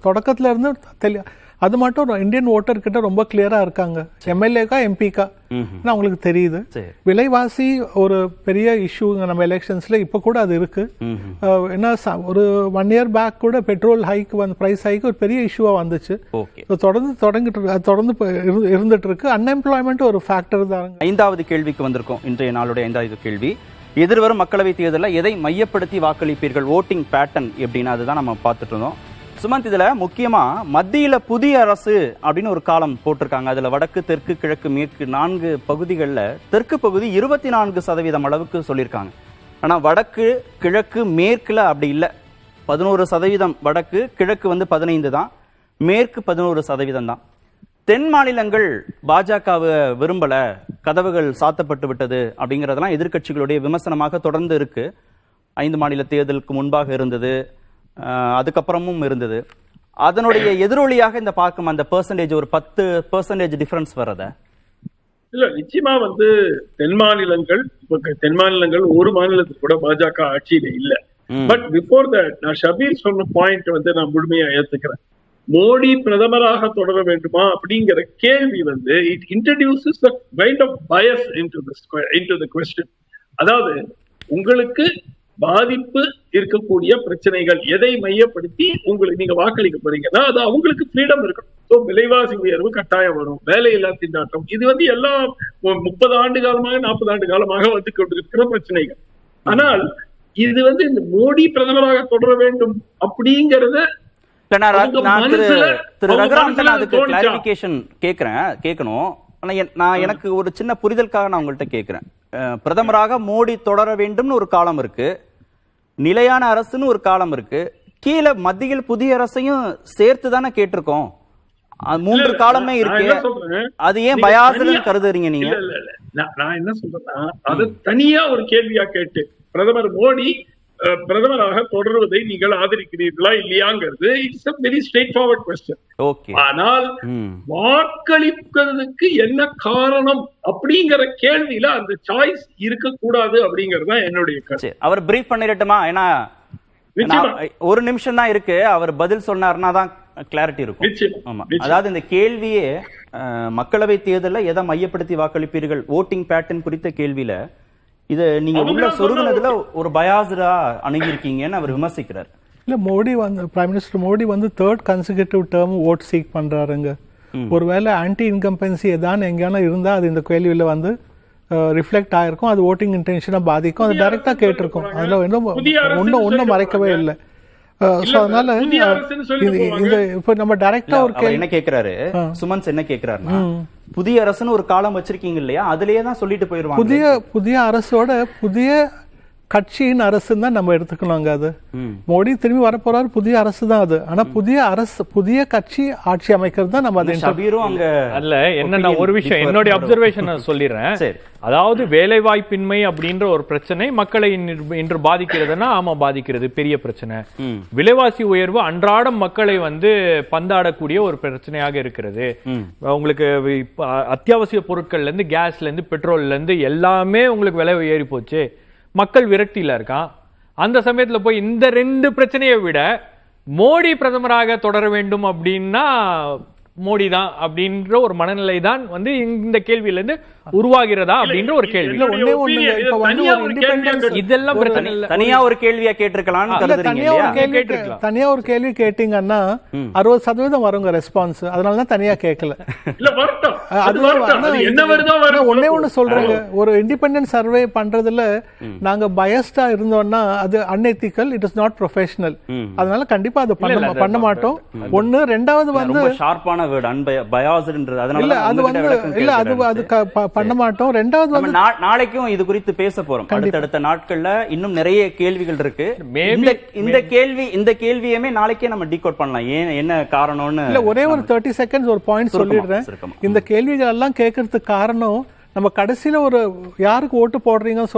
தொடக்கத்துல இருந்து அது மட்டும் இந்தியன் ஓட்டர் கிட்ட ரொம்ப கிளியரா இருக்காங்க. எம்எல்ஏக்கா எம்பிக்கா அவங்களுக்கு தெரியுது. விலைவாசி ஒரு பெரிய இஷ்யூங்க நம்ம எலெக்ஷன்ஸ்ல. இப்ப கூட அது இருக்கு. ஏன்னா ஒரு 1 year பேக் கூட பெட்ரோல் ஹைக் பிரைஸ் ஹைக் ஒரு பெரிய இஷ்யூவா வந்துச்சு. தொடர்ந்து இருந்துட்டு இருக்கு. அன்எம்ப்ளாய்மெண்ட் ஒரு ஃபேக்டர் தான். 5வது கேள்விக்கு வந்திருக்கோம். இன்றைய நாளுடைய 5வது கேள்வி, எதிர்வரும் மக்களவை தேர்தலில் எதை மையப்படுத்தி வாக்களிப்பீர்கள்? ஓட்டிங் பேட்டர்ன் எப்படின்னா அதுதான் நம்ம பார்த்துட்டு இருந்தோம். சுமந்த், இதுல முக்கியமா மத்தியில புதிய அரசு அப்படின்னு ஒரு காலம் போட்டிருக்காங்க. அதுல வடக்கு, தெற்கு, கிழக்கு, மேற்கு 4 பகுதிகளில் தெற்கு பகுதி 24% அளவுக்கு சொல்லியிருக்காங்க. ஆனா வடக்கு, கிழக்கு, மேற்குல அப்படி இல்லை. 11% வடக்கு, கிழக்கு வந்து 15 தான், மேற்கு 11% தான். தென் மாநிலங்கள் பாஜகவை விரும்பல, கதவுகள் சாத்தப்பட்டு விட்டது அப்படிங்கறதெல்லாம் எதிர்க்கட்சிகளுடைய விமர்சனமாக தொடர்ந்து இருக்கு. 5 மாநில தேர்தலுக்கு முன்பாக இருந்தது, அதுக்கப்புறமும் இருந்தது. அதனுடைய எதிரொலியாக இந்த பார்க்கும் அந்த பெர்சன்டேஜ் ஒரு 10% டிஃபரன்ஸ் வர்றத இல்ல, நிச்சயமா வந்து தென் மாநிலங்கள் ஒரு மாநிலத்துக்கு கூட பாஜக ஆட்சியில இல்ல. பட் பிஃபோர் தட் நான் ஷபீர் சொன்ன பாயிண்ட் வந்து நான் முழுமையா ஏத்துக்கிறேன். மோடி பிரதமராக தொடர வேண்டுமா அப்படிங்கிற கேள்வி வந்து it introduces the kind of bias into the question. அதாவது உங்களுக்கு பாதிப்பு இருக்கக்கூடிய பிரச்சனைகள் எதை மையப்படுத்தி உங்களுக்கு நீங்க வாக்களிக்க போறீங்கன்னா அது அவங்களுக்கு ஃப்ரீடம் இருக்கணும். ஸோ விலைவாசி உயர்வு கட்டாயம் வரும், வேலையில்லா திண்டாட்டம், இது வந்து எல்லாம் 30 ஆண்டு காலமாக 40 ஆண்டு காலமாக வந்து கொண்டிருக்கிற பிரச்சனைகள். ஆனால் இது வந்து இந்த மோடி பிரதமராக தொடர வேண்டும் அப்படிங்கறத கேட்கணும். நான் எனக்கு ஒரு சின்ன புரிதலுக்காக நான் உங்கள்கிட்ட கேட்கிறேன். பிரதமராக மோடி தொடர வேண்டும்னு ஒரு காலம் இருக்கு, நிலையான அரசுன்னு ஒரு காலம் இருக்கு, கீழே மத்தியில் புதிய அரசையும் சேர்த்து தானே கேட்டிருக்கோம். 3 காலமே இருக்கு. அது ஏன் பயாசுன்னு கருதுறீங்க நீங்க? நான் என்ன சொல்றேன்னா அது தனியா ஒரு கேள்வியா கேட்டு பிரதமர் மோடி பிரதமராக தொடர்வதை நீங்கள் ஆதரிக்கிறீர்களா இல்லையாங்கிறது it's a very straightforward question. ஆனால் வாக்களிக்கிறதுக்கு என்ன காரணம் அப்படிங்கிற கேள்வியில அந்த சாய்ஸ் இருக்க கூடாது அப்படிங்கறது தான் என்னுடைய கருத்து. அவர் பிரீஃப் பண்ணிரட்டுமா? ஏன்னா ஒரு நிமிஷம் தான் இருக்கு, அவர் பதில் சொன்னார்னா தான் கிளாரிட்டி இருக்கும். அதாவது இந்த கேள்வியே மக்களவை தேர்தலில் எதை மையப்படுத்தி வாக்களிப்பீர்கள் ஓட்டிங் பேட்டர்ன் குறித்த கேள்வியில இது நீங்க உள்ள சொருகுனதுல ஒரு பயாஸ்டா அணுகிருக்கீங்கன்னு அவர் விமர்சிக்கிறார். இல்ல, மோடி வந்து பிரைம் மினிஸ்டர் மோடி வந்து 3rd consecutive term vote seek பண்றாருங்க. ஒருவேளை ஆன்டி இன்கம்பன்சி ஏதாவது எங்கேயான இருந்தா அது இந்த கேள்வியில வந்து ரிஃப்ளெக்ட் ஆயிருக்கும். அது ஓட்டிங் இன்டென்ஷனை பாதிக்கும். அது டைரக்டா கேட்டிருக்கும். அதுல ஒன்னும் மறைக்கவே இல்லை. அதனால இப்ப நம்ம டைரக்டா ஒரு கேள்வி என்ன கேக்குறாரு சுமந்த், என்ன கேக்குறாருன்னா புதிய அரசுன்னு ஒரு காலம் வச்சிருக்கீங்க இல்லையா, அதுலயே தான் சொல்லிட்டு போயிருவாங்க. புதிய அரசோட புதிய கட்சியின் அரசு தான் நம்ம எடுத்துக்கணுங்க. அது மோடி திரும்பி வரப்போறாரு, புதிய அரசு தான் அது. ஆனா புதிய அரசு புதிய கட்சி ஆட்சி அமைக்கிறது தான் நம்ம அல்ல. என்ன ஒரு விஷயம் என்னுடைய அப்சர்வேஷன் சொல்லிடுறேன். அதாவது வேலை வாய்ப்பின்மை அப்படின்ற ஒரு பிரச்சனை மக்களை இன்று பாதிக்கிறதுனா ஆமா பாதிக்கிறது, பெரிய பிரச்சனை. விலைவாசி உயர்வு அன்றாடம் மக்களை வந்து பந்தாடக்கூடிய ஒரு பிரச்சனையாக இருக்கிறது. உங்களுக்கு அத்தியாவசிய பொருட்கள்ல இருந்து கேஸ்ல இருந்து பெட்ரோல்ல இருந்து எல்லாமே உங்களுக்கு விலை ஏறி போச்சு, மக்கள் விரக்தியில இருக்கான். அந்த சமயத்துல போய் இந்த 2 பிரச்சனையை விட மோடி பிரதமராக தொடர வேண்டும் அப்படின்னா மோடி தான் அப்படின்ற ஒரு மனநிலை தான் வந்து இந்த கேள்வியில இருந்து உருவாகிறதா அப்படின்ற ஒரு கேள்வி. இதெல்லாம் பிரச்சனை இல்ல, தனியா ஒரு கேள்வியா கேட்டிருக்கலாம். தனியா ஒரு கேள்வி கேட்டீங்கன்னா 60% வருங்க ரெஸ்பான்ஸ். அதனாலதான் தனியா கேட்கல. ஒன்னே ஒண்ணு சொல்றேங்க, ஒரு இண்டிபெண்டன்ட் சர்வே பண்றதுல நாங்க பயஸ்டா இருந்தோம்னா அது unethical, it is not professional. அதனால கண்டிப்பா அது பண்ண மாட்டோம். ஒண்ணு. ரெண்டாவது வந்து ஷார்ப்பான வேர்ட் அன்பயாஸ்ட்ன்றது. அதனால அது வந்து இல்ல அது பண்ண மாட்டோம். ரெண்டாவது வந்து நாளைக்கும் இது குறித்து பேச போறோம். அடுத்த நாட்கள்ல இன்னும் நிறைய கேள்விகள் இருக்கு. இந்த கேள்வியுமே நாளைக்கே நம்ம டீகோட் பண்ணலாம், ஏன் என்ன காரணம்னு. இல்ல, ஒரே ஒரு 30 செகண்ட்ஸ் ஒரு பாயிண்ட் சொல்லிடுறேன். இந்த கேள்விகள் எல்லாம் கேட்கறதுக்கு காரணம் நம்ம கடைசியில ஒரு யாருக்கு ஓட்டு போடுறாங்கன்னு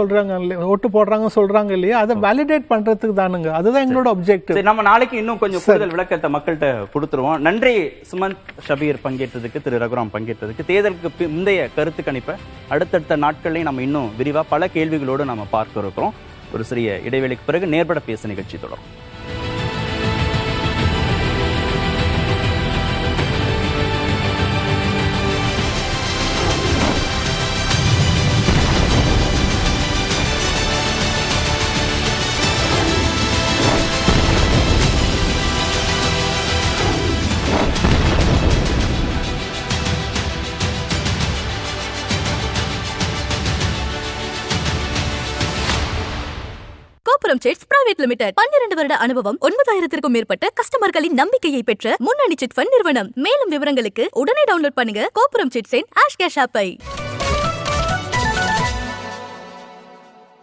சொல்றாங்க இல்லையா, அதை வேலிடேட் பண்றதுக்கு தானுங்க. அதுதான் எங்களோட அப்ஜெக்டிவ். நம்ம நாளைக்கு இன்னும் கொஞ்சம் கூடுதல் விளக்கத்தை மக்கள்கிட்ட கொடுத்துருவோம். நன்றி சுமந்த், ஷபீர் பங்கேற்றதுக்கு, திரு ரகுராம் பங்கேற்றதுக்கு. தேர்தலுக்கு முந்தைய கருத்து கணிப்பை அடுத்தடுத்த நாட்கள்லையும் நம்ம இன்னும் விரிவா பல கேள்விகளோடு நம்ம பார்க்க இருக்கிறோம். ஒரு சிறிய இடைவெளிக்கு பிறகு நேர்பட பேச நிகழ்ச்சி தொடரும். கோபுரம் சிட்ஸ் பிரைவேட் லிமிடெட் 12 வருட அனுபவம், 9000க்கும் மேற்பட்ட கஸ்டமர்களின் நம்பிக்கையை பெற்ற முன்னணி சிட் ஃபண்ட் நிறுவனம். மேலும் விவரங்களுக்கு உடனே டவுன்லோட் பண்ணுங்க கோபுரம் சிட்ஸின் ஆஷ் கேஷ் ஆப்பை.